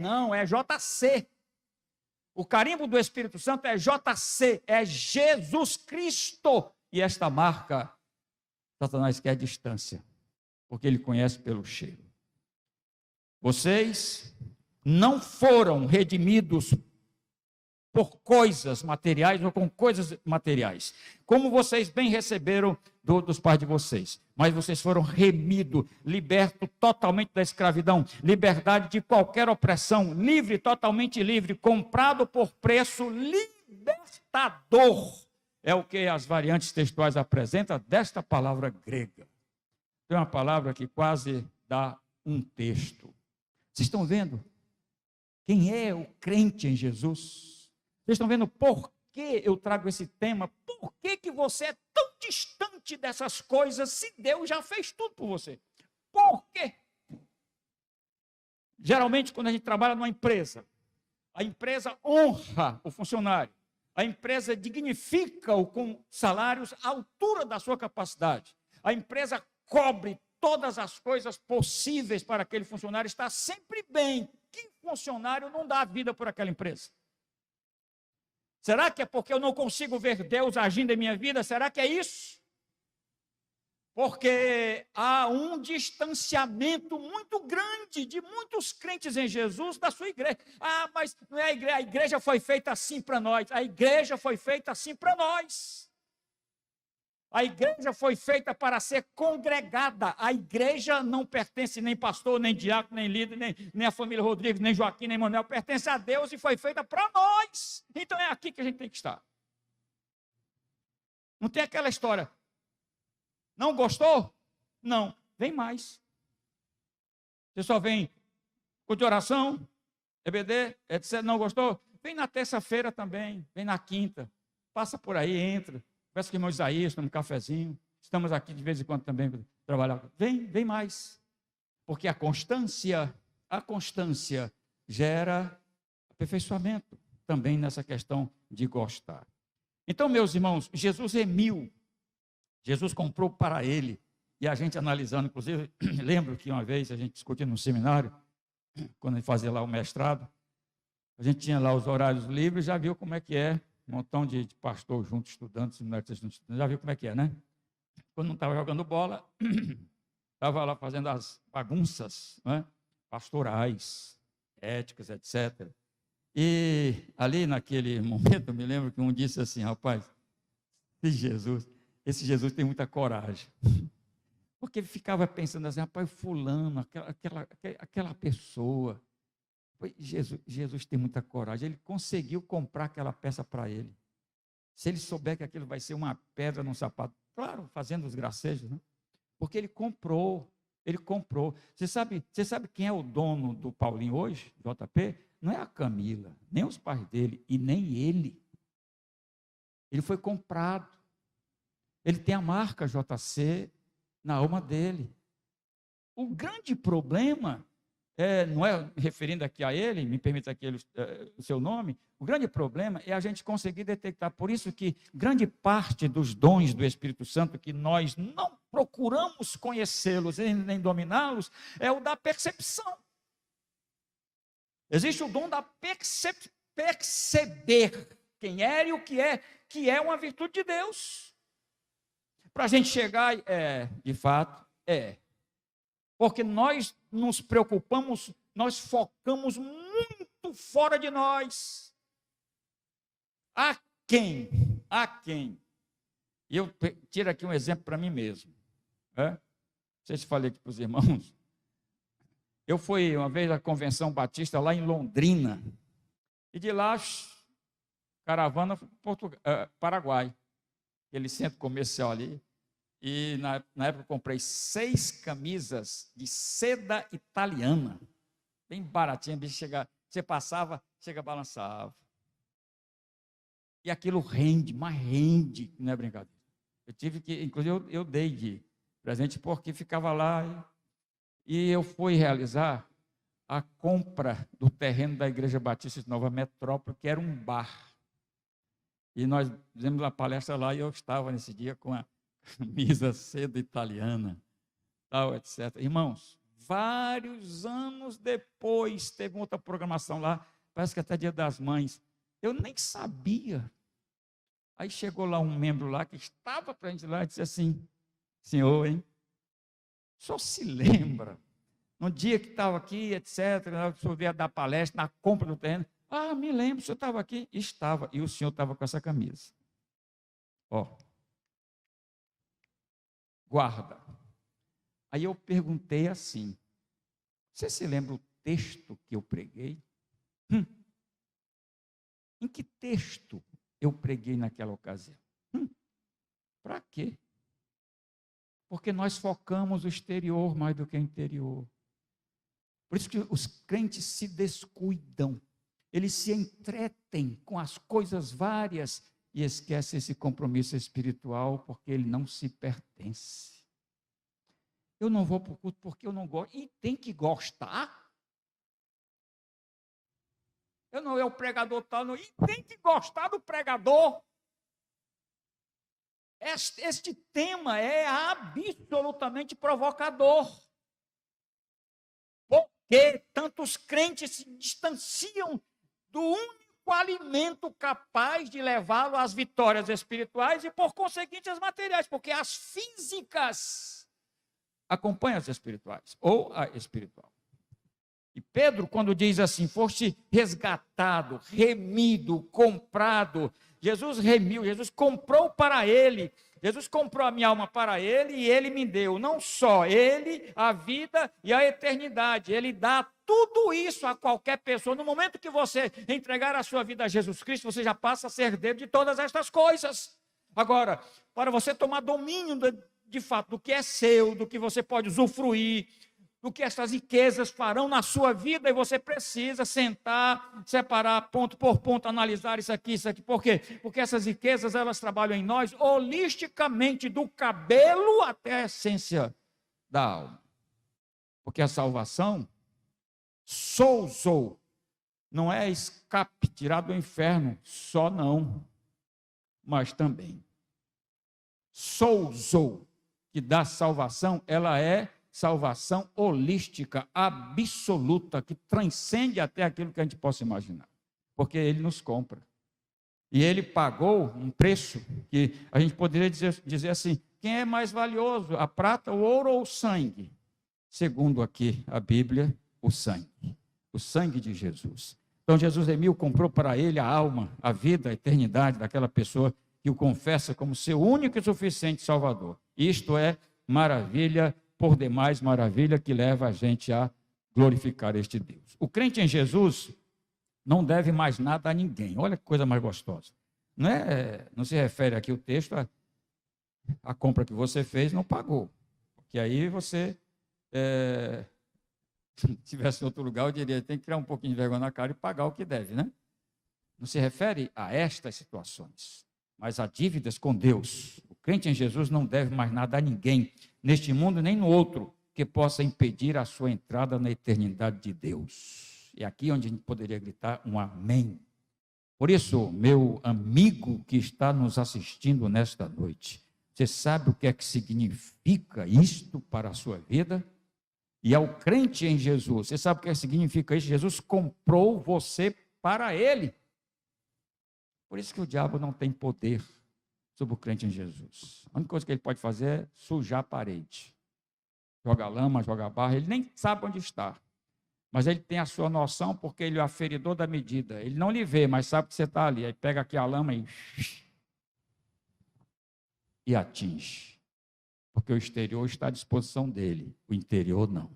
JC. O carimbo do Espírito Santo é JC, é Jesus Cristo. E esta marca, Satanás quer distância, porque ele conhece pelo cheiro. Vocês não foram redimidos por coisas materiais ou com coisas materiais, como vocês bem receberam dos pais de vocês, mas vocês foram remidos, libertos totalmente da escravidão, liberdade de qualquer opressão, livre, totalmente livre, comprado por preço libertador. É o que as variantes textuais apresentam desta palavra grega. Tem uma palavra que quase dá um texto. Vocês estão vendo quem é o crente em Jesus? Vocês estão vendo por que eu trago esse tema? Por que você é tão distante dessas coisas se Deus já fez tudo por você? Por quê? Geralmente, quando a gente trabalha numa empresa, a empresa honra o funcionário. A empresa dignifica-o com salários à altura da sua capacidade. A empresa cobre todas as coisas possíveis para aquele funcionário estar sempre bem. Que funcionário não dá a vida por aquela empresa? Será que é porque eu não consigo ver Deus agindo em minha vida? Será que é isso? Porque há um distanciamento muito grande de muitos crentes em Jesus da sua igreja. Ah, mas não é a igreja foi feita assim para nós. A igreja foi feita assim para nós. A igreja foi feita para ser congregada. A igreja não pertence nem pastor, nem diácono, nem líder, nem a família Rodrigues, nem Joaquim, nem Manuel. Pertence a Deus e foi feita para nós. Então é aqui que a gente tem que estar. Não tem aquela história. Não gostou? Não. Vem mais. Você só vem culto de oração, EBD, etc. Não gostou? Vem na terça-feira também. Vem na quinta. Passa por aí, entra. Peço que o irmão Isaías tome um cafezinho. Estamos aqui de vez em quando também para trabalhar. Vem mais. Porque a constância gera aperfeiçoamento também nessa questão de gostar. Então, meus irmãos, Jesus remiu. Jesus comprou para ele. E a gente analisando, inclusive, lembro que uma vez a gente discutiu num seminário, quando a gente fazia lá o mestrado, a gente tinha lá os horários livres, já viu como é que é. Um montão de pastor junto, estudando, já viu como é que é, né? Quando não estava jogando bola, estava lá fazendo as bagunças, né? Pastorais, éticas, etc. E ali naquele momento, eu me lembro que um disse assim, rapaz, esse Jesus tem muita coragem. Porque ele ficava pensando assim, rapaz, fulano, aquela pessoa... Jesus tem muita coragem, ele conseguiu comprar aquela peça para ele. Se ele souber que aquilo vai ser uma pedra num sapato, claro, fazendo os gracejos, né? Porque ele comprou. Você sabe quem é o dono do Paulinho hoje, JP? Não é a Camila, nem os pais dele e nem ele. Ele foi comprado. Ele tem a marca JC na alma dele. O grande problema... não é referindo aqui a ele, me permita aqui o seu nome, o grande problema é a gente conseguir detectar. Por isso que grande parte dos dons do Espírito Santo, que nós não procuramos conhecê-los nem dominá-los, é o da percepção. Existe o dom da perceber quem é e o que é uma virtude de Deus. Para a gente chegar, de fato, porque nós nos preocupamos, nós focamos muito fora de nós. A quem? E eu tiro aqui um exemplo para mim mesmo. Não sei se falei aqui para os irmãos. Eu fui uma vez à Convenção Batista lá em Londrina. E de lá, caravana para Paraguai. Aquele centro comercial ali. E na época eu comprei 6 camisas de seda italiana, bem baratinha, você passava, chega, balançava. E aquilo rende, não é brincadeira. Eu tive que, inclusive eu dei de presente porque ficava lá e eu fui realizar a compra do terreno da Igreja Batista de Nova Metrópole, que era um bar. E nós fizemos uma palestra lá e eu estava nesse dia com a camisa seda italiana, tal, etc. Irmãos, vários anos depois, teve outra programação lá, parece que até Dia das Mães, eu nem sabia. Aí chegou lá um membro lá, que estava para a gente lá, e disse assim, senhor, hein, só se lembra, no dia que estava aqui, etc., o senhor veio dar palestra, na compra do terreno, me lembro, o senhor estava aqui? Estava, e o senhor estava com essa camisa. Guarda. Aí eu perguntei assim, você se lembra o texto que eu preguei? Em que texto eu preguei naquela ocasião? Para quê? Porque nós focamos o exterior mais do que o interior. Por isso que os crentes se descuidam. Eles se entretem com as coisas várias e esquece esse compromisso espiritual, porque ele não se pertence. Eu não vou para o culto porque eu não gosto. E tem que gostar. Eu não é o pregador tal, não. E tem que gostar do pregador. Este tema é absolutamente provocador. Porque tantos crentes se distanciam do único alimento capaz de levá-lo às vitórias espirituais e, por conseguinte, às materiais, porque as físicas acompanham as espirituais, ou a espiritual. E Pedro, quando diz assim, foste resgatado, remido, comprado, Jesus remiu, Jesus comprou para ele Jesus comprou a minha alma para ele e ele me deu, não só ele, a vida e a eternidade. Ele dá tudo isso a qualquer pessoa. No momento que você entregar a sua vida a Jesus Cristo, você já passa a ser herdeiro de todas estas coisas. Agora, para você tomar domínio de fato do que é seu, do que você pode usufruir, do que essas riquezas farão na sua vida, e você precisa sentar, separar ponto por ponto, analisar isso aqui. Por quê? Porque essas riquezas, elas trabalham em nós holisticamente, do cabelo até a essência da alma. Porque a salvação, sozo, não é escape, tirar do inferno, só não, mas também. Sozo, que dá salvação, ela é salvação holística, absoluta, que transcende até aquilo que a gente possa imaginar. Porque ele nos compra. E ele pagou um preço que a gente poderia dizer assim, quem é mais valioso, a prata, o ouro ou o sangue? Segundo aqui a Bíblia, o sangue de Jesus. Então Jesus Emílio comprou para ele a alma, a vida, a eternidade daquela pessoa que o confessa como seu único e suficiente Salvador. Isto é maravilha, por demais maravilha, que leva a gente a glorificar este Deus. O crente em Jesus não deve mais nada a ninguém. Olha que coisa mais gostosa. Não se refere aqui o texto a compra que você fez, não pagou. Porque aí você, se estivesse em outro lugar, eu diria, tem que criar um pouquinho de vergonha na cara e pagar o que deve, né? Não se refere a estas situações, mas a dívidas com Deus. O crente em Jesus não deve mais nada a ninguém, neste mundo nem no outro, que possa impedir a sua entrada na eternidade de Deus. E aqui onde a gente poderia gritar um amém. Por isso, meu amigo que está nos assistindo nesta noite, você sabe o que é que significa isto para a sua vida? E ao crente em Jesus, você sabe o que significa isso? Jesus comprou você para ele. Por isso que o diabo não tem poder sobre o crente em Jesus. A única coisa que ele pode fazer é sujar a parede. Joga lama, joga barra, ele nem sabe onde está. Mas ele tem a sua noção porque ele é o aferidor da medida. Ele não lhe vê, mas sabe que você está ali. Aí pega aqui a lama e atinge. Porque o exterior está à disposição dele, o interior não.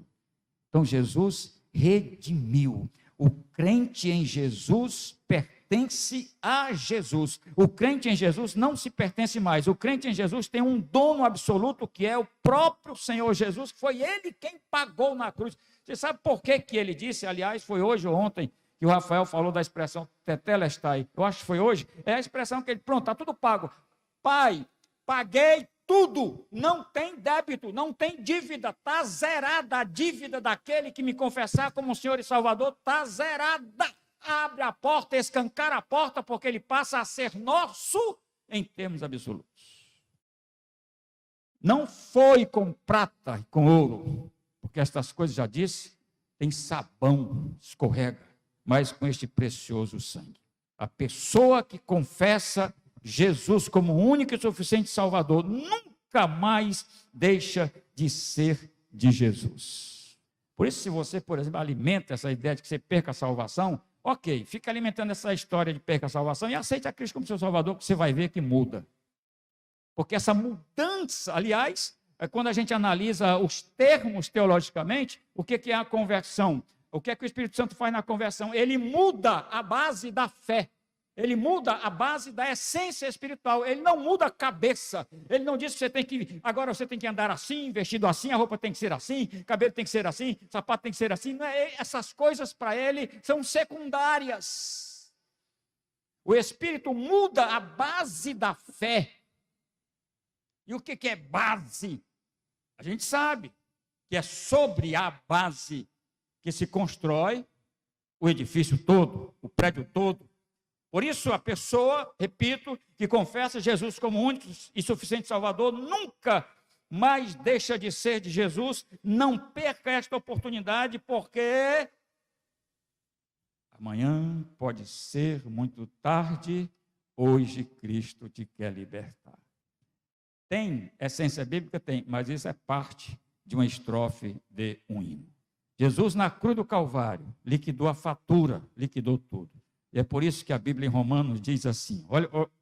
Então Jesus redimiu. O crente em Jesus pertence a Jesus. O crente em Jesus não se pertence mais. O crente em Jesus tem um dono absoluto, que é o próprio Senhor Jesus, que foi ele quem pagou na cruz. Você sabe por que ele disse, aliás, foi hoje ou ontem, que o Rafael falou da expressão tetelestai. Eu acho que foi hoje. É a expressão que ele, pronto, está tudo pago. Pai, paguei tudo, não tem débito, não tem dívida, está zerada a dívida daquele que me confessar como Senhor e Salvador, está zerada. Abre a porta, escancara a porta, porque ele passa a ser nosso em termos absolutos. Não foi com prata e com ouro, porque estas coisas, já disse, tem sabão, escorrega, mas com este precioso sangue. A pessoa que confessa Jesus como único e suficiente Salvador nunca mais deixa de ser de Jesus. Por isso, se você, por exemplo, alimenta essa ideia de que você perca a salvação, ok, fica alimentando essa história de perca a salvação e aceite a Cristo como seu Salvador, que você vai ver que muda. Porque essa mudança, aliás, quando a gente analisa os termos teologicamente, o que é a conversão? O que é que o Espírito Santo faz na conversão? Ele muda a base da fé. Ele muda a base da essência espiritual. Ele não muda a cabeça. Ele não diz que agora você tem que andar assim, vestido assim, a roupa tem que ser assim, cabelo tem que ser assim, sapato tem que ser assim. Não é, essas coisas para ele são secundárias. O Espírito muda a base da fé. E o que é base? A gente sabe que é sobre a base que se constrói o edifício todo, o prédio todo. Por isso, a pessoa, repito, que confessa Jesus como único e suficiente Salvador, nunca mais deixa de ser de Jesus. Não perca esta oportunidade, porque amanhã pode ser muito tarde, hoje Cristo te quer libertar. Tem essência bíblica? Tem, mas isso é parte de uma estrofe de um hino. Jesus, na cruz do Calvário, liquidou a fatura, liquidou tudo. E é por isso que a Bíblia em Romanos diz assim,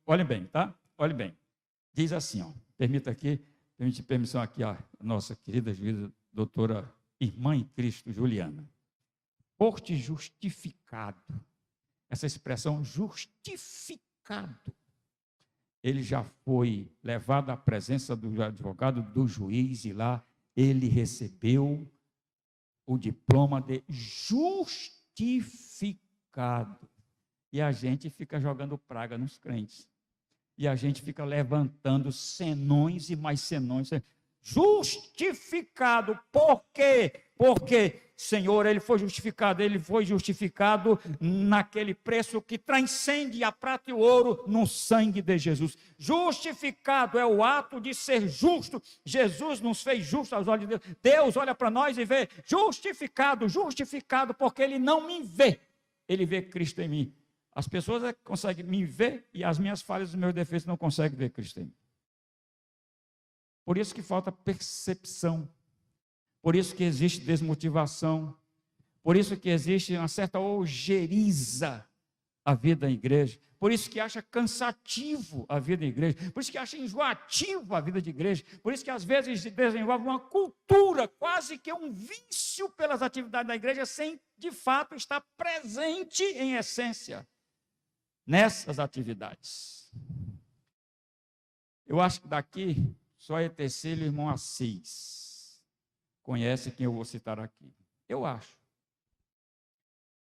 olhem bem, tá? Olhem bem. Diz assim, permite permissão aqui a nossa querida juíza, doutora irmã em Cristo, Juliana. Por-te justificado. Essa expressão justificado. Ele já foi levado à presença do advogado, do juiz, e lá ele recebeu o diploma de justificado. E a gente fica jogando praga nos crentes. E a gente fica levantando senões e mais senões. Justificado. Por quê? Porque, Senhor, ele foi justificado naquele preço que transcende a prata e o ouro no sangue de Jesus. Justificado é o ato de ser justo. Jesus nos fez justos aos olhos de Deus. Deus olha para nós e vê justificado, porque ele não me vê. Ele vê Cristo em mim. As pessoas conseguem me ver e as minhas falhas e os meus defeitos não conseguem ver Cristo em mim. Por isso que falta percepção. Por isso que existe desmotivação. Por isso que existe uma certa ojeriza a vida da igreja. Por isso que acha cansativo a vida da igreja. Por isso que acha enjoativo a vida de igreja. Por isso que às vezes desenvolve uma cultura, quase que um vício pelas atividades da igreja, sem de fato estar presente em essência nessas atividades. Eu acho que daqui só Etercílio e irmão Assis conhece quem eu vou citar aqui. Eu acho.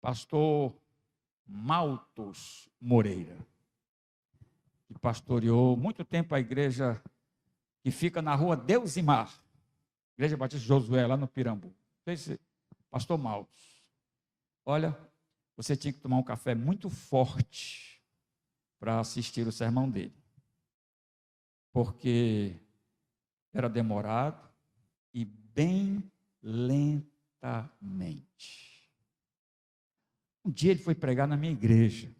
Pastor Maltos Moreira, que pastoreou muito tempo a igreja que fica na rua Deus e Mar, Igreja Batista Josué, lá no Pirambu. Pastor Maltos, olha, você tinha que tomar um café muito forte para assistir o sermão dele, porque era demorado e bem lentamente. Um dia ele foi pregar na minha igreja.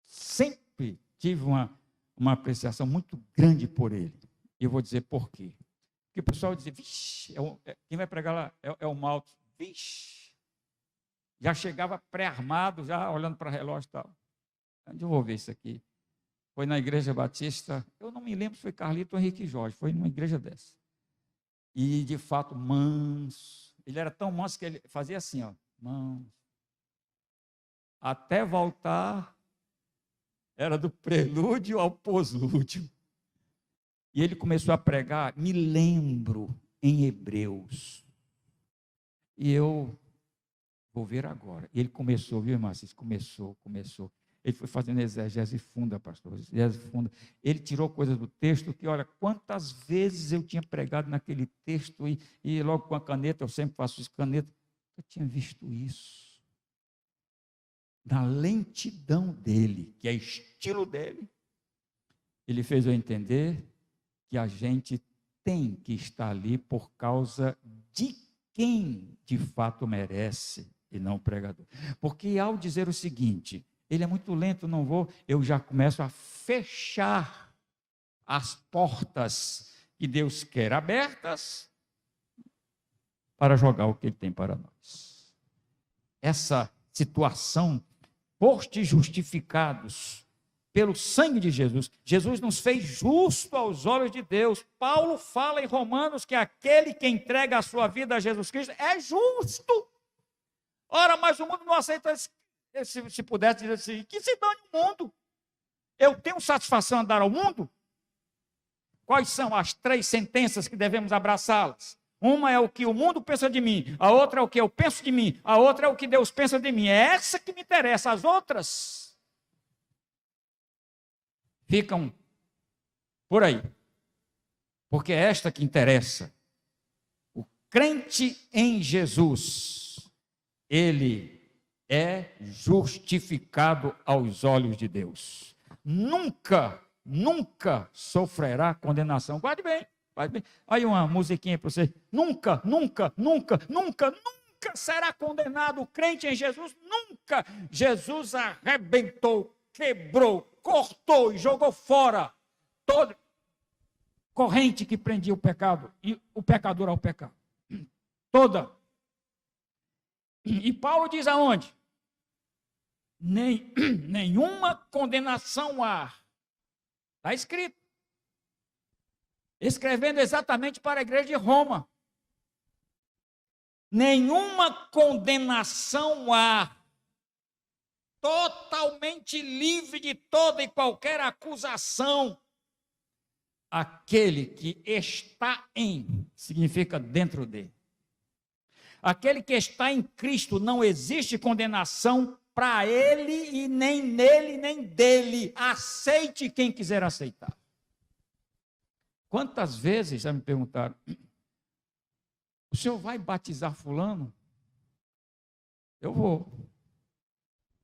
Sempre tive uma apreciação muito grande por ele. E eu vou dizer por quê. Porque o pessoal dizia, vixe, quem vai pregar lá é o Maltos. Vixe, já chegava pré-armado, já olhando para o relógio e tal. Onde eu vou ver isso aqui? Foi na Igreja Batista, eu não me lembro se foi Carlito ou Henrique Jorge, foi numa igreja dessa. E, de fato, manso. Ele era tão manso que ele fazia assim, ó, manso. Até voltar, era do prelúdio ao pós-lúdio. E ele começou a pregar, me lembro, em Hebreus. E eu vou ver agora. E ele começou, viu, irmã? Começou. Ele foi fazendo exegese funda, pastor, exegese funda. Ele tirou coisas do texto que, olha, quantas vezes eu tinha pregado naquele texto e logo com a caneta, eu sempre faço isso, caneta, eu tinha visto isso. Na lentidão dele, que é estilo dele, ele fez eu entender que a gente tem que estar ali por causa de quem de fato merece e não o pregador. Porque ao dizer o seguinte, ele é muito lento, não vou, eu já começo a fechar as portas que Deus quer abertas para jogar o que Ele tem para nós. Essa situação, foste justificados pelo sangue de Jesus. Jesus nos fez justo aos olhos de Deus. Paulo fala em Romanos que aquele que entrega a sua vida a Jesus Cristo é justo. Ora, mas o mundo não aceita isso. Se pudesse dizer assim, que se dane o mundo. Eu tenho satisfação em dar ao mundo? Quais são as 3 sentenças que devemos abraçá-las? Uma é o que o mundo pensa de mim, a outra é o que eu penso de mim, a outra é o que Deus pensa de mim. É essa que me interessa, as outras ficam por aí. Porque é esta que interessa. O crente em Jesus, ele é justificado aos olhos de Deus. Nunca sofrerá condenação. Guarde bem. Aí uma musiquinha para você. Nunca será condenado o crente em Jesus. Nunca. Jesus arrebentou, quebrou, cortou e jogou fora toda corrente que prendia o pecado e o pecador ao pecado. Toda. E Paulo diz aonde? Nenhuma condenação há. Está escrito. escrevendo exatamente para a igreja de Roma. Nenhuma condenação há, totalmente livre de toda e qualquer acusação, aquele que está em, significa dentro de. Aquele que está em Cristo, não existe condenação para ele e nem nele, nem dele. Aceite quem quiser aceitar. Quantas vezes já me perguntaram, o senhor vai batizar fulano? Eu vou.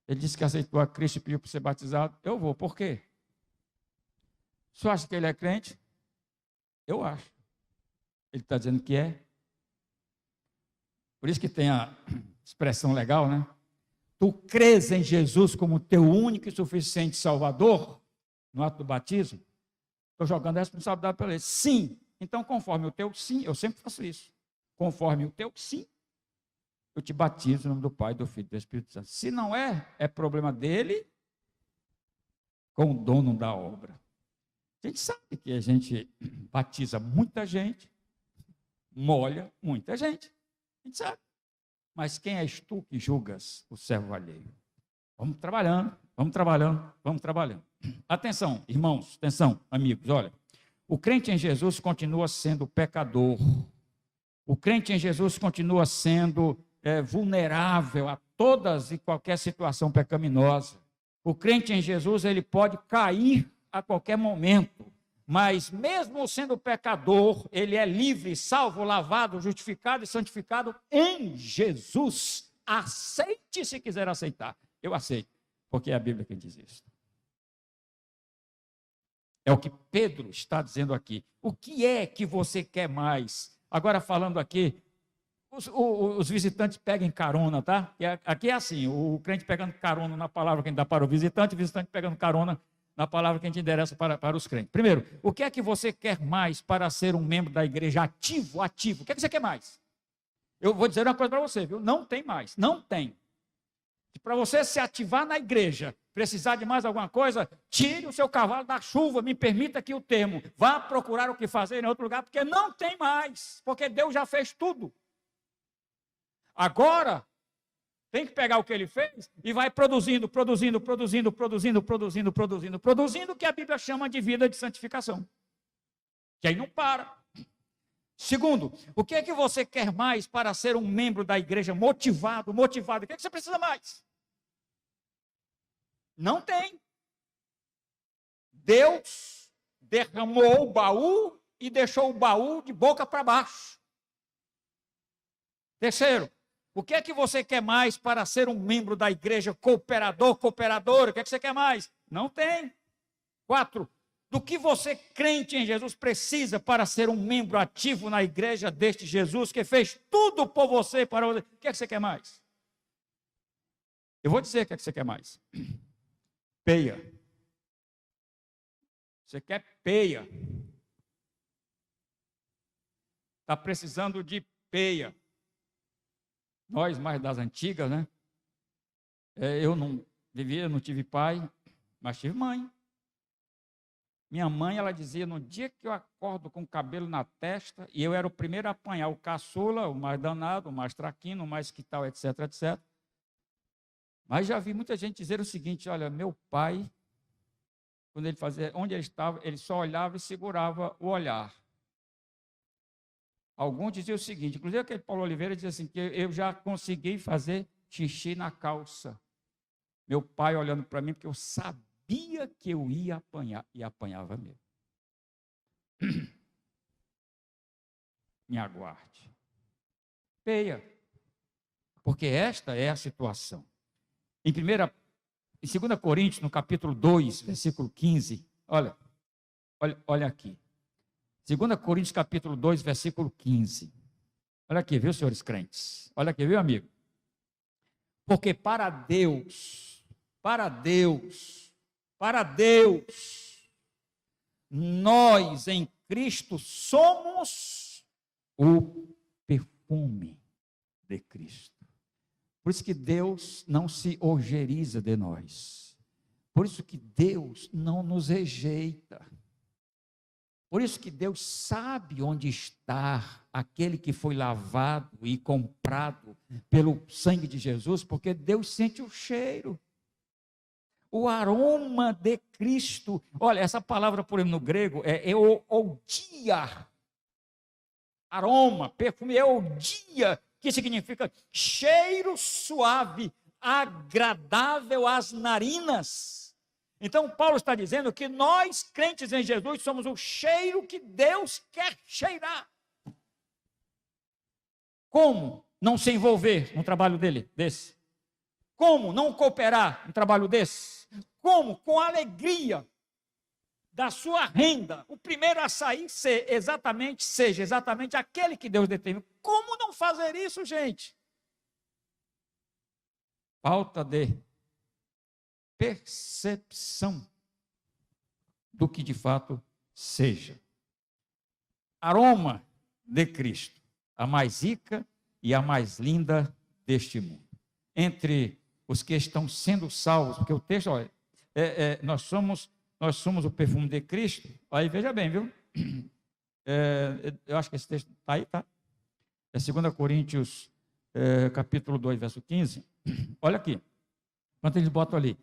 Ele disse que aceitou a Cristo e pediu para ser batizado. Eu vou. Por quê? O senhor acha que ele é crente? Eu acho. Ele está dizendo que é. Por isso que tem a expressão legal, né? Tu crês em Jesus como teu único e suficiente Salvador, no ato do batismo? Estou jogando a responsabilidade para ele. Sim. Então, conforme o teu sim, eu sempre faço isso. Conforme o teu sim, eu te batizo em nome do Pai, do Filho e do Espírito Santo. Se não é, é problema dele com o dono da obra. A gente sabe que a gente batiza muita gente, molha muita gente. A gente sabe. Mas quem és tu que julgas o servo alheio? Vamos trabalhando, vamos trabalhando, vamos trabalhando. Atenção, irmãos, atenção, amigos, olha. O crente em Jesus continua sendo pecador. O crente em Jesus continua sendo vulnerável a todas e qualquer situação pecaminosa. O crente em Jesus, ele pode cair a qualquer momento. Mas mesmo sendo pecador, ele é livre, salvo, lavado, justificado e santificado em Jesus. Aceite se quiser aceitar. Eu aceito, porque é a Bíblia que diz isso. É o que Pedro está dizendo aqui. O que é que você quer mais? Agora falando aqui, os visitantes peguem carona, tá? Aqui é assim, o crente pegando carona na palavra que a gente dá para o visitante pegando carona na palavra que a gente endereça para os crentes. Primeiro, o que é que você quer mais para ser um membro da igreja ativo? Ativo. O que é que você quer mais? Eu vou dizer uma coisa para você, viu? Não tem mais. Não tem. Para você se ativar na igreja, precisar de mais alguma coisa, tire o seu cavalo da chuva, me permita aqui o termo. Vá procurar o que fazer em outro lugar, porque não tem mais. Porque Deus já fez tudo. Agora, tem que pegar o que ele fez e vai produzindo, o que a Bíblia chama de vida de santificação. Que aí não para. Segundo, o que é que você quer mais para ser um membro da igreja motivado? O que é que você precisa mais? Não tem. Deus derramou o baú e deixou o baú de boca para baixo. Terceiro, o que é que você quer mais para ser um membro da igreja cooperadora? O que é que você quer mais? Não tem. 4. Do que você, crente em Jesus, precisa para ser um membro ativo na igreja deste Jesus, que fez tudo por você, para você. O que é que você quer mais? Eu vou dizer o que é que você quer mais. Peia. Você quer peia. Está precisando de peia. Nós, mais das antigas, né? Eu não tive pai, mas tive mãe. Minha mãe, ela dizia, no dia que eu acordo com o cabelo na testa, e eu era o primeiro a apanhar, o caçula, o mais danado, o mais traquino, o mais que tal, etc, etc. Mas já vi muita gente dizer o seguinte, olha, meu pai, quando ele fazia, onde ele estava, ele só olhava e segurava o olhar. Alguns diziam o seguinte, inclusive aquele Paulo Oliveira dizia assim, que eu já consegui fazer xixi na calça. Meu pai olhando para mim, porque eu sabia que eu ia apanhar, e apanhava mesmo. Me aguarde. Peia. Porque esta é a situação. Em 2 Coríntios, no capítulo 2, versículo 15, olha aqui. 2 Coríntios, capítulo 2, versículo 15. Olha aqui, viu, senhores crentes? Olha aqui, viu, amigo? Porque para Deus, nós em Cristo somos o perfume de Cristo. Por isso que Deus não se ojeriza de nós. Por isso que Deus não nos rejeita. Por isso que Deus sabe onde está aquele que foi lavado e comprado pelo sangue de Jesus, porque Deus sente o cheiro, o aroma de Cristo. Olha, essa palavra, por exemplo, no grego é euodia. Aroma, perfume, euodia, que significa cheiro suave, agradável às narinas. Então, Paulo está dizendo que nós, crentes em Jesus, somos o cheiro que Deus quer cheirar. Como não se envolver num trabalho desse? Como não cooperar num trabalho desse? Como, com alegria da sua renda, o primeiro a sair seja exatamente aquele que Deus determina. Como não fazer isso, gente? Falta de percepção do que de fato seja. Aroma de Cristo, a mais rica e a mais linda deste mundo. Entre os que estão sendo salvos, porque o texto, olha, nós somos o perfume de Cristo. Aí veja bem, viu? Eu acho que esse texto está aí, tá? É 2 Coríntios, capítulo 2, verso 15. Olha aqui, quanto eles botam ali.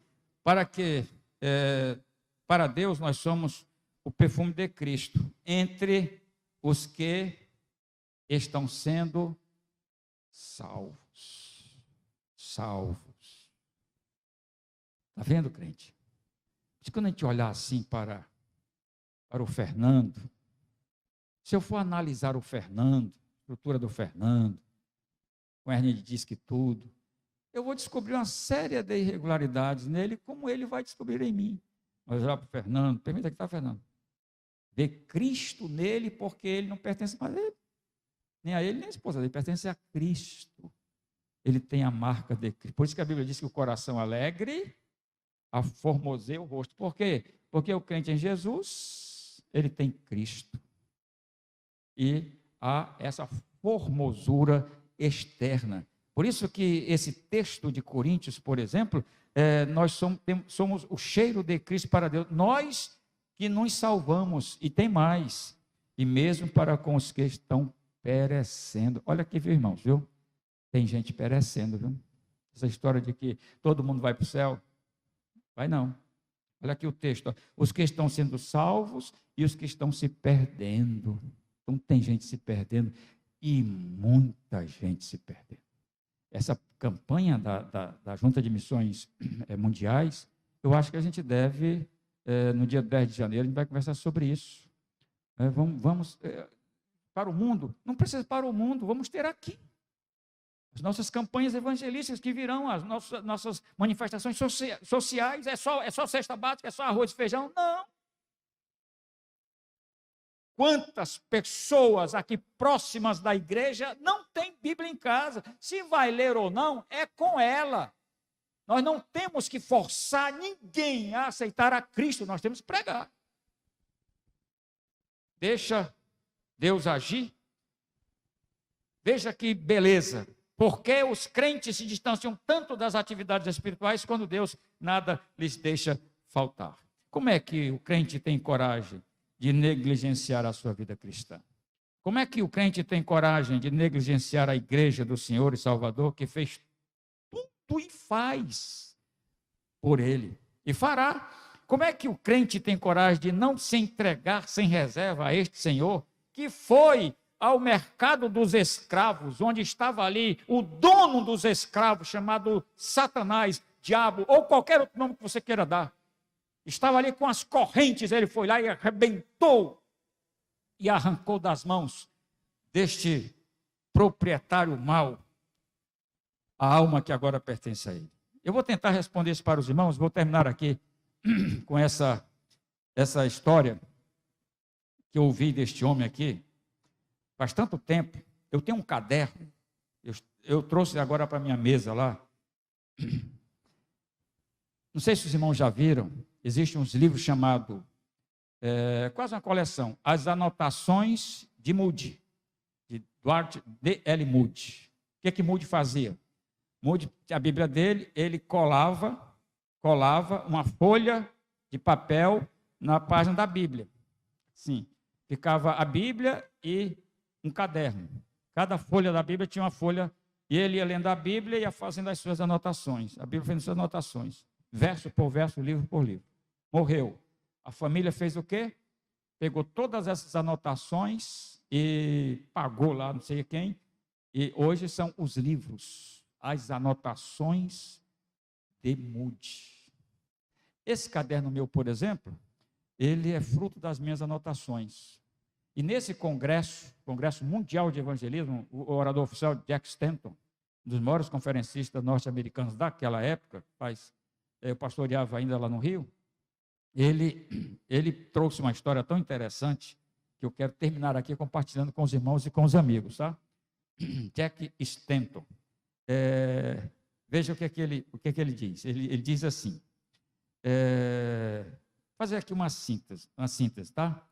Para Deus nós somos o perfume de Cristo entre os que estão sendo salvos. Salvos. Está vendo, crente? Quando a gente olhar assim para o Fernando, se eu for analisar o Fernando, a estrutura do Fernando, com hernia de disco e tudo, eu vou descobrir uma série de irregularidades nele, como ele vai descobrir em mim. Mas olhar para o Fernando, permita que está, Fernando. Ver Cristo nele, porque ele não pertence mais a ele, nem a ele, nem a esposa dele, pertence a Cristo. Ele tem a marca de Cristo. Por isso que a Bíblia diz que o coração alegre aformoseia o rosto. Por quê? Porque o crente em Jesus, ele tem Cristo. E há essa formosura externa. Por isso que esse texto de Coríntios, por exemplo, nós somos o cheiro de Cristo para Deus. Nós que nos salvamos, e tem mais, e mesmo para com os que estão perecendo. Olha aqui, viu, irmãos, viu? Tem gente perecendo, viu? Essa história de que todo mundo vai para o céu, vai não. Olha aqui o texto, ó. Os que estão sendo salvos e os que estão se perdendo. Então tem gente se perdendo e muita gente se perdendo. Essa campanha da Junta de Missões Mundiais, eu acho que a gente deve, no dia 10 de janeiro, a gente vai conversar sobre isso. Vamos para o mundo, não precisa para o mundo, vamos ter aqui. As nossas campanhas evangelísticas que virão, as nossas manifestações sociais, é só cesta básica, é só arroz e feijão? Não. Quantas pessoas aqui próximas da igreja não têm Bíblia em casa? Se vai ler ou não, é com ela. Nós não temos que forçar ninguém a aceitar a Cristo, nós temos que pregar. Deixa Deus agir. Veja que beleza. Por que os crentes se distanciam tanto das atividades espirituais quando Deus nada lhes deixa faltar? Como é que o crente tem coragem de negligenciar a sua vida cristã? Como é que o crente tem coragem de negligenciar a igreja do Senhor e Salvador, que fez tudo e faz por ele e fará? Como é que o crente tem coragem de não se entregar sem reserva a este Senhor, que foi ao mercado dos escravos, onde estava ali o dono dos escravos, chamado Satanás, diabo, ou qualquer outro nome que você queira dar? Estava ali com as correntes, ele foi lá e arrebentou e arrancou das mãos deste proprietário mau a alma que agora pertence a ele. Eu vou tentar responder isso para os irmãos, vou terminar aqui com essa história que eu ouvi deste homem aqui. Faz tanto tempo, eu tenho um caderno, eu trouxe agora para a minha mesa lá. Não sei se os irmãos já viram, existem uns livros chamados, quase uma coleção, As Anotações de Moody, de Dwight D.L. Moody. O que Moody fazia? Moody, a Bíblia dele, ele colava uma folha de papel na página da Bíblia. Sim. ficava a Bíblia e um caderno. Cada folha da Bíblia tinha uma folha, e ele ia lendo a Bíblia e ia fazendo as suas anotações. A Bíblia fez as suas anotações, verso por verso, livro por livro. Morreu. A família fez o quê? Pegou todas essas anotações e pagou lá, não sei quem, e hoje são os livros, as anotações de Moody. Esse caderno meu, por exemplo, ele é fruto das minhas anotações. E nesse Congresso Mundial de Evangelismo, o orador oficial Jack Stanton, um dos maiores conferencistas norte-americanos daquela época, eu pastoreava ainda lá no Rio, ele trouxe uma história tão interessante que eu quero terminar aqui compartilhando com os irmãos e com os amigos, tá? Jack Stanton. Veja o que é que ele diz. Ele diz assim, fazer aqui uma síntese, tá?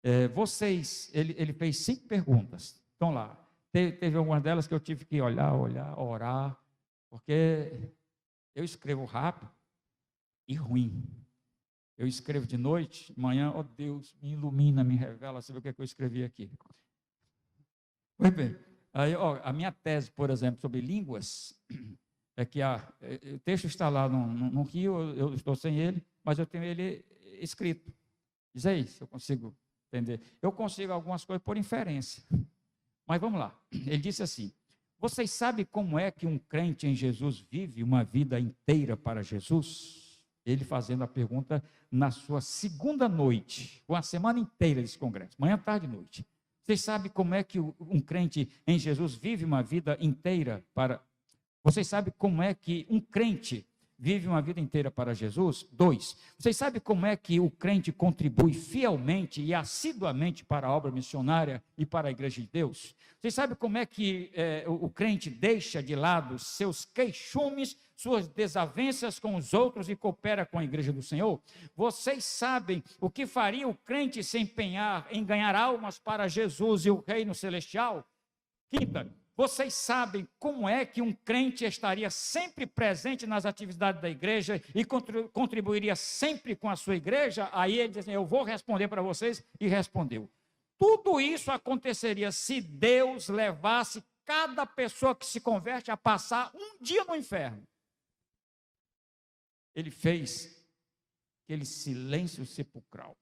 Ele fez 5 perguntas, estão lá. Teve algumas delas que eu tive que olhar, orar, porque eu escrevo rápido e ruim. Eu escrevo de noite, de manhã, ó Deus, me ilumina, me revela, sabe o que é que eu escrevi aqui. Pois bem, aí, a minha tese, por exemplo, sobre línguas, é que o texto está lá no Rio, eu estou sem ele, mas eu tenho ele escrito. Diz aí, se eu consigo entender. Eu consigo algumas coisas por inferência. Mas vamos lá. Ele disse assim, vocês sabem como é que um crente em Jesus vive uma vida inteira para Jesus? Ele fazendo a pergunta na sua segunda noite, uma semana inteira desse congresso, manhã, tarde e noite. Vocês sabem como é que um crente em Jesus vive uma vida inteira para... Vocês sabem como é que um crente vive uma vida inteira para Jesus? 2. Vocês sabem como é que o crente contribui fielmente e assiduamente para a obra missionária e para a igreja de Deus? Vocês sabem como é que o crente deixa de lado seus queixumes, suas desavenças com os outros e coopera com a igreja do Senhor? Vocês sabem o que faria o crente se empenhar em ganhar almas para Jesus e o reino celestial? 5. Vocês sabem como é que um crente estaria sempre presente nas atividades da igreja e contribuiria sempre com a sua igreja? Aí ele diz assim, eu vou responder para vocês, e respondeu. Tudo isso aconteceria se Deus levasse cada pessoa que se converte a passar um dia no inferno. Ele fez aquele silêncio sepulcral.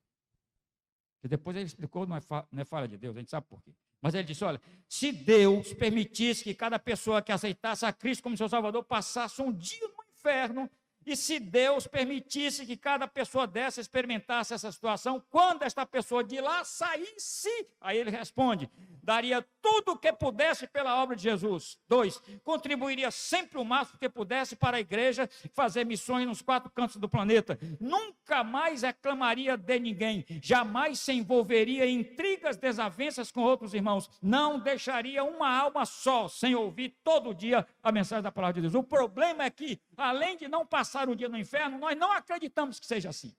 E depois ele explicou, não é falha de Deus, a gente sabe por quê. Mas ele disse, olha, se Deus permitisse que cada pessoa que aceitasse a Cristo como seu Salvador passasse um dia no inferno, e se Deus permitisse que cada pessoa dessa experimentasse essa situação, quando esta pessoa de lá saísse, aí ele responde, daria tudo o que pudesse pela obra de Jesus. 2, contribuiria sempre o máximo que pudesse para a igreja, fazer missões nos 4 cantos do planeta. Nunca mais reclamaria de ninguém, jamais se envolveria em intrigas, desavenças com outros irmãos, não deixaria uma alma só, sem ouvir todo dia a mensagem da palavra de Deus. O problema é que, além de não passar o dia no inferno, nós não acreditamos que seja assim.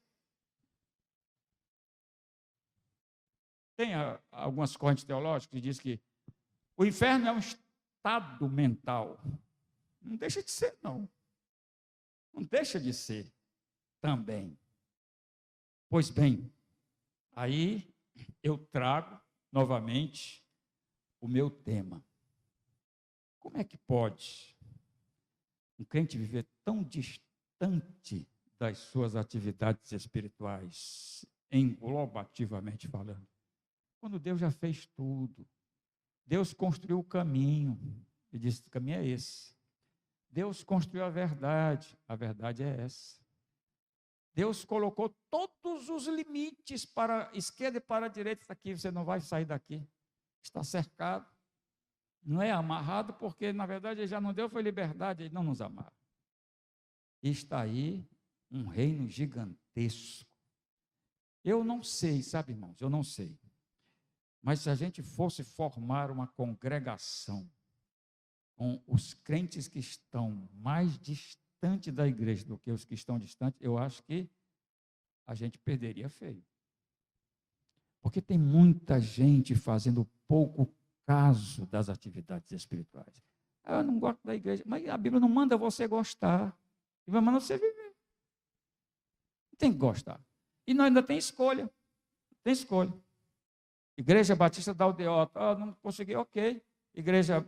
Tem algumas correntes teológicas que dizem que o inferno é um estado mental. Não deixa de ser, não. Não deixa de ser também. Pois bem, aí eu trago novamente o meu tema. Como é que pode um crente viver tão distante das suas atividades espirituais, englobativamente falando, quando Deus já fez tudo? Deus construiu o caminho e disse, o caminho é esse. Deus construiu a verdade é essa. Deus colocou todos os limites para a esquerda e para a direita. Está aqui, você não vai sair daqui, está cercado, não é amarrado, porque na verdade ele já não deu, foi liberdade, ele não nos amarra. E está aí um reino gigantesco. Eu não sei, sabe, irmãos, eu não sei. Mas se a gente fosse formar uma congregação com os crentes que estão mais distantes da igreja do que os que estão distantes, eu acho que a gente perderia feio. Porque tem muita gente fazendo pouco caso das atividades espirituais. Eu não gosto da igreja, mas a Bíblia não manda você gostar. E vai mandar você viver. Tem que gostar. E nós ainda tem escolha. Tem escolha. Igreja Batista da Aldeota, não consegui, ok.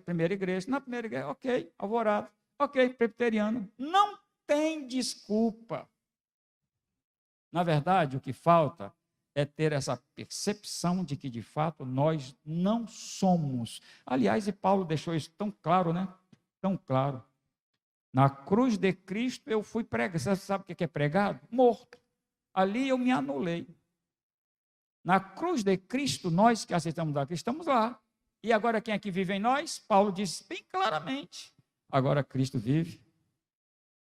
Primeira igreja, na primeira igreja, ok. Alvorada, ok. Presbiteriano, não tem desculpa. Na verdade, o que falta é ter essa percepção de que, de fato, nós não somos. Aliás, e Paulo deixou isso tão claro, né? Tão claro. Na cruz de Cristo eu fui pregado. Você sabe o que é pregado? Morto. Ali eu me anulei. Na cruz de Cristo, nós que aceitamos a Cristo, estamos lá. E agora quem aqui vive em nós? Paulo diz bem claramente. Agora Cristo vive,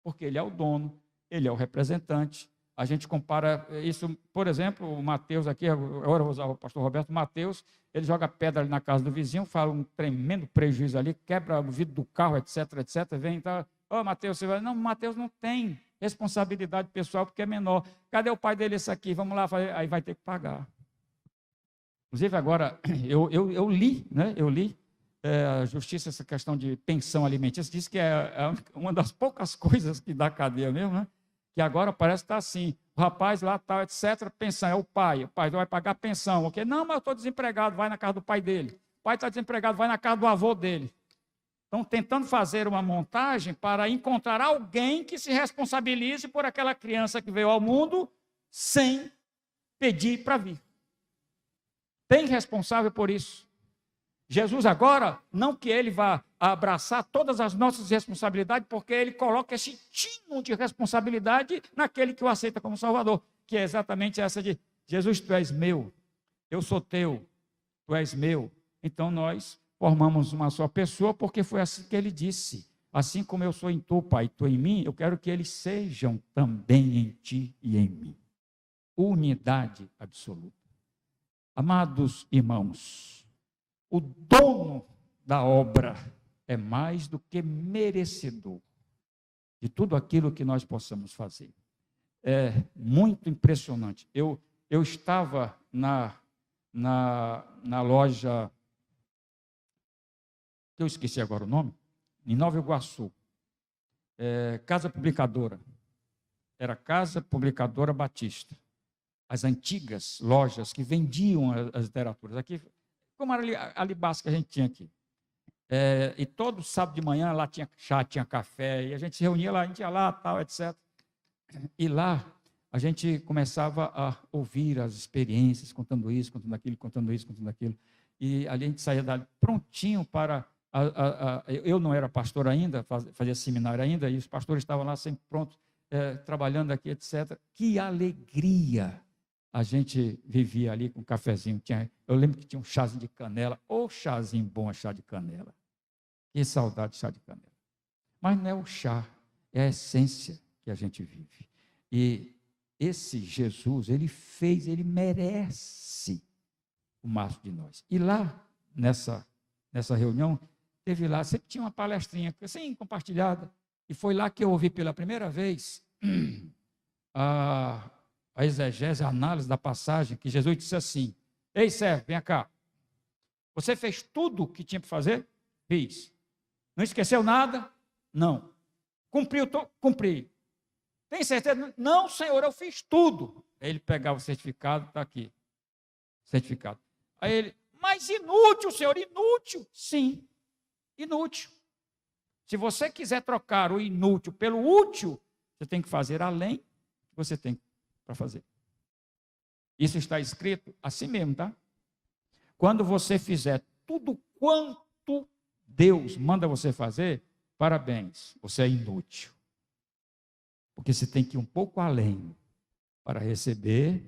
porque Ele é o dono, Ele é o representante. A gente compara isso, por exemplo, o Mateus aqui, agora eu vou usar o pastor Roberto, Mateus, ele joga pedra ali na casa do vizinho, fala um tremendo prejuízo ali, quebra o vidro do carro, etc, etc, vem e tá, Mateus, você vai, não, Mateus não tem responsabilidade pessoal porque é menor. Cadê o pai dele esse aqui? Vamos lá, aí vai ter que pagar. Inclusive agora, eu li, né, a justiça, essa questão de pensão alimentícia, diz que é uma das poucas coisas que dá cadeia mesmo, né? Que agora parece que está assim, o rapaz lá, tal, etc., pensão, é o pai vai pagar pensão, ok? Não, mas eu estou desempregado, vai na casa do pai dele. O pai está desempregado, vai na casa do avô dele. Estão tentando fazer uma montagem para encontrar alguém que se responsabilize por aquela criança que veio ao mundo sem pedir para vir. Tem responsável por isso. Jesus agora, não que ele vá abraçar todas as nossas responsabilidades, porque ele coloca esse tino de responsabilidade naquele que o aceita como Salvador, que é exatamente essa de Jesus, tu és meu, eu sou teu, tu és meu. Então nós formamos uma só pessoa, porque foi assim que ele disse. Assim como eu sou em tu, Pai, tu em mim, eu quero que eles sejam também em ti e em mim. Unidade absoluta. Amados irmãos, o dono da obra é mais do que merecedor de tudo aquilo que nós possamos fazer. É muito impressionante. Eu estava na loja, eu esqueci agora o nome, em Nova Iguaçu, Casa Publicadora. Era Casa Publicadora Batista. As antigas lojas que vendiam as literaturas. Aqui, como era a Libas que a gente tinha aqui. E todo sábado de manhã lá tinha chá, tinha café, e a gente se reunia lá, a gente ia lá, tal, etc. E lá a gente começava a ouvir as experiências, contando isso, contando aquilo, contando isso, contando aquilo. E ali a gente saía dali prontinho para... eu não era pastor ainda, fazia seminário ainda, e os pastores estavam lá sempre prontos, trabalhando aqui, etc. Que alegria! A gente vivia ali com um cafezinho. Eu lembro que tinha um chazinho de canela. Ô, chazinho bom, chá de canela. Que saudade de chá de canela. Mas não é o chá, é a essência que a gente vive. E esse Jesus, ele merece o máximo de nós. E lá, nessa reunião, teve lá, sempre tinha uma palestrinha, assim, compartilhada. E foi lá que eu ouvi pela primeira vez a exegese, a análise da passagem, que Jesus disse assim: ei, servo, vem cá. Você fez tudo o que tinha para fazer? Fiz. Não esqueceu nada? Não. Cumpriu? Cumpri. Tem certeza? Não, Senhor, eu fiz tudo. Aí ele pegava o certificado, está aqui. Certificado. Aí ele, mas inútil, Senhor, inútil. Sim, inútil. Se você quiser trocar o inútil pelo útil, você tem que fazer além que você tem para fazer. Isso está escrito assim mesmo, tá? Quando você fizer tudo quanto Deus manda você fazer, parabéns, você é inútil. Porque você tem que ir um pouco além para receber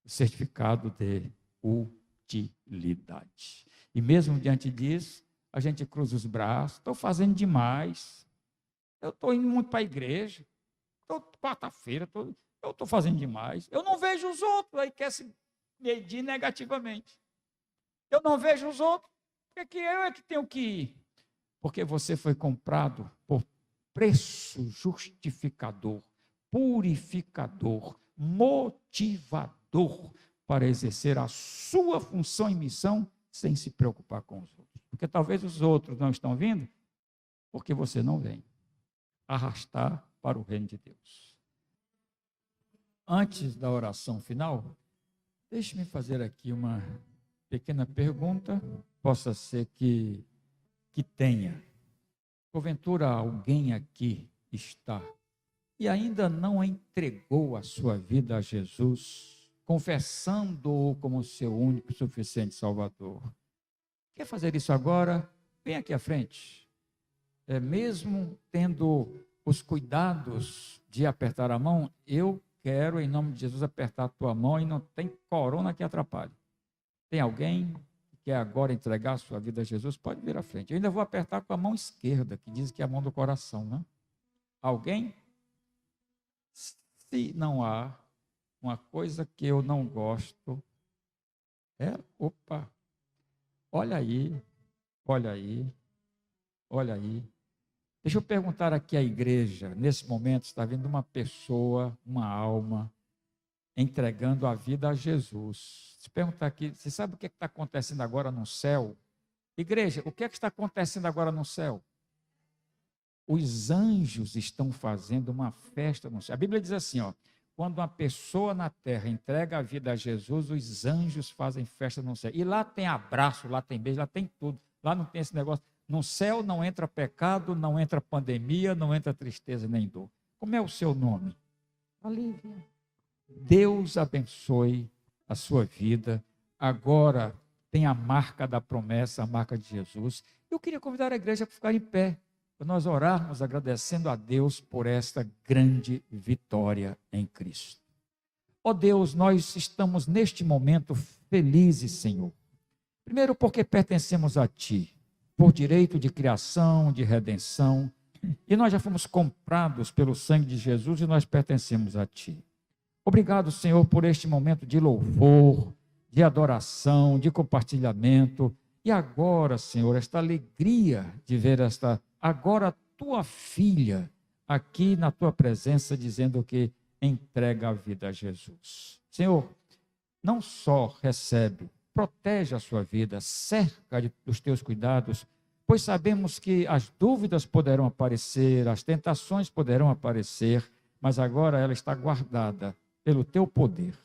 o certificado de utilidade. E mesmo diante disso, a gente cruza os braços, estou fazendo demais, eu estou indo muito para a igreja, quarta-feira, eu estou fazendo demais. Eu não vejo os outros, aí quer se medir negativamente. Eu não vejo os outros, porque eu é que tenho que ir. Porque você foi comprado por preço justificador, purificador, motivador para exercer a sua função e missão sem se preocupar com os outros. Porque talvez os outros não estão vindo, porque você não vem arrastar para o reino de Deus. Antes da oração final, deixe-me fazer aqui uma pequena pergunta, possa ser que tenha. Porventura alguém aqui está e ainda não entregou a sua vida a Jesus, confessando-o como seu único e suficiente Salvador. Quer fazer isso agora? Vem aqui à frente. Mesmo tendo os cuidados de apertar a mão, eu quero, em nome de Jesus, apertar a tua mão e não tem corona que atrapalhe. Tem alguém que quer agora entregar a sua vida a Jesus? Pode vir à frente. Eu ainda vou apertar com a mão esquerda, que diz que é a mão do coração, né? Alguém? Se não há, uma coisa que eu não gosto opa, olha aí, olha aí, olha aí. Deixa eu perguntar aqui à igreja, nesse momento está vindo uma pessoa, uma alma, entregando a vida a Jesus. Se perguntar aqui, você sabe o que está acontecendo agora no céu? Igreja, o que está acontecendo agora no céu? Os anjos estão fazendo uma festa no céu. A Bíblia diz assim, ó, quando uma pessoa na terra entrega a vida a Jesus, os anjos fazem festa no céu. E lá tem abraço, lá tem beijo, lá tem tudo. Lá não tem esse negócio. No céu não entra pecado, não entra pandemia, não entra tristeza nem dor. Como é o seu nome? Olívia. Deus abençoe a sua vida. Agora tem a marca da promessa, a marca de Jesus. Eu queria convidar a igreja para ficar em pé, para nós orarmos agradecendo a Deus por esta grande vitória em Cristo. Ó Deus, nós estamos neste momento felizes, Senhor. Primeiro porque pertencemos a Ti, por direito de criação, de redenção, e nós já fomos comprados pelo sangue de Jesus e nós pertencemos a Ti. Obrigado, Senhor, por este momento de louvor, de adoração, de compartilhamento, e agora, Senhor, esta alegria de ver agora tua filha aqui na tua presença, dizendo que entrega a vida a Jesus. Senhor, não só recebe, protege a sua vida, cerca dos teus cuidados, pois sabemos que as dúvidas poderão aparecer, as tentações poderão aparecer, mas agora ela está guardada pelo teu poder.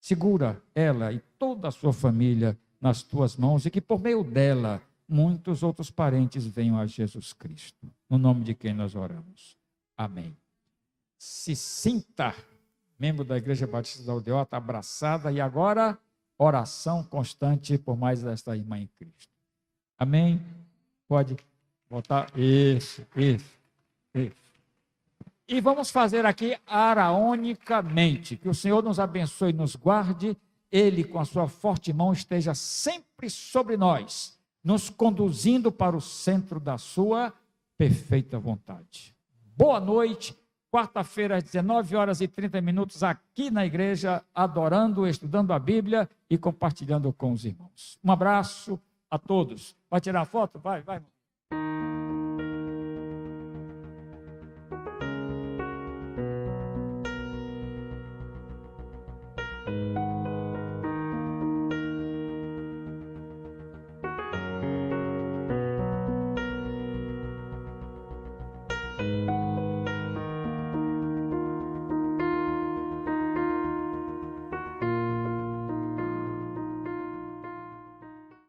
Segura ela e toda a sua família nas tuas mãos e que por meio dela muitos outros parentes venham a Jesus Cristo. No nome de quem nós oramos. Amém. Se sinta membro da Igreja Batista da Aldeota, abraçada, e agora oração constante por mais esta irmã em Cristo. Amém? Pode voltar. Isso. E vamos fazer aqui araonicamente, que o Senhor nos abençoe e nos guarde, Ele com a sua forte mão esteja sempre sobre nós, nos conduzindo para o centro da sua perfeita vontade. Boa noite, quarta-feira às 19h30, aqui na igreja, adorando, estudando a Bíblia e compartilhando com os irmãos. Um abraço a todos. Vai tirar a foto? Vai.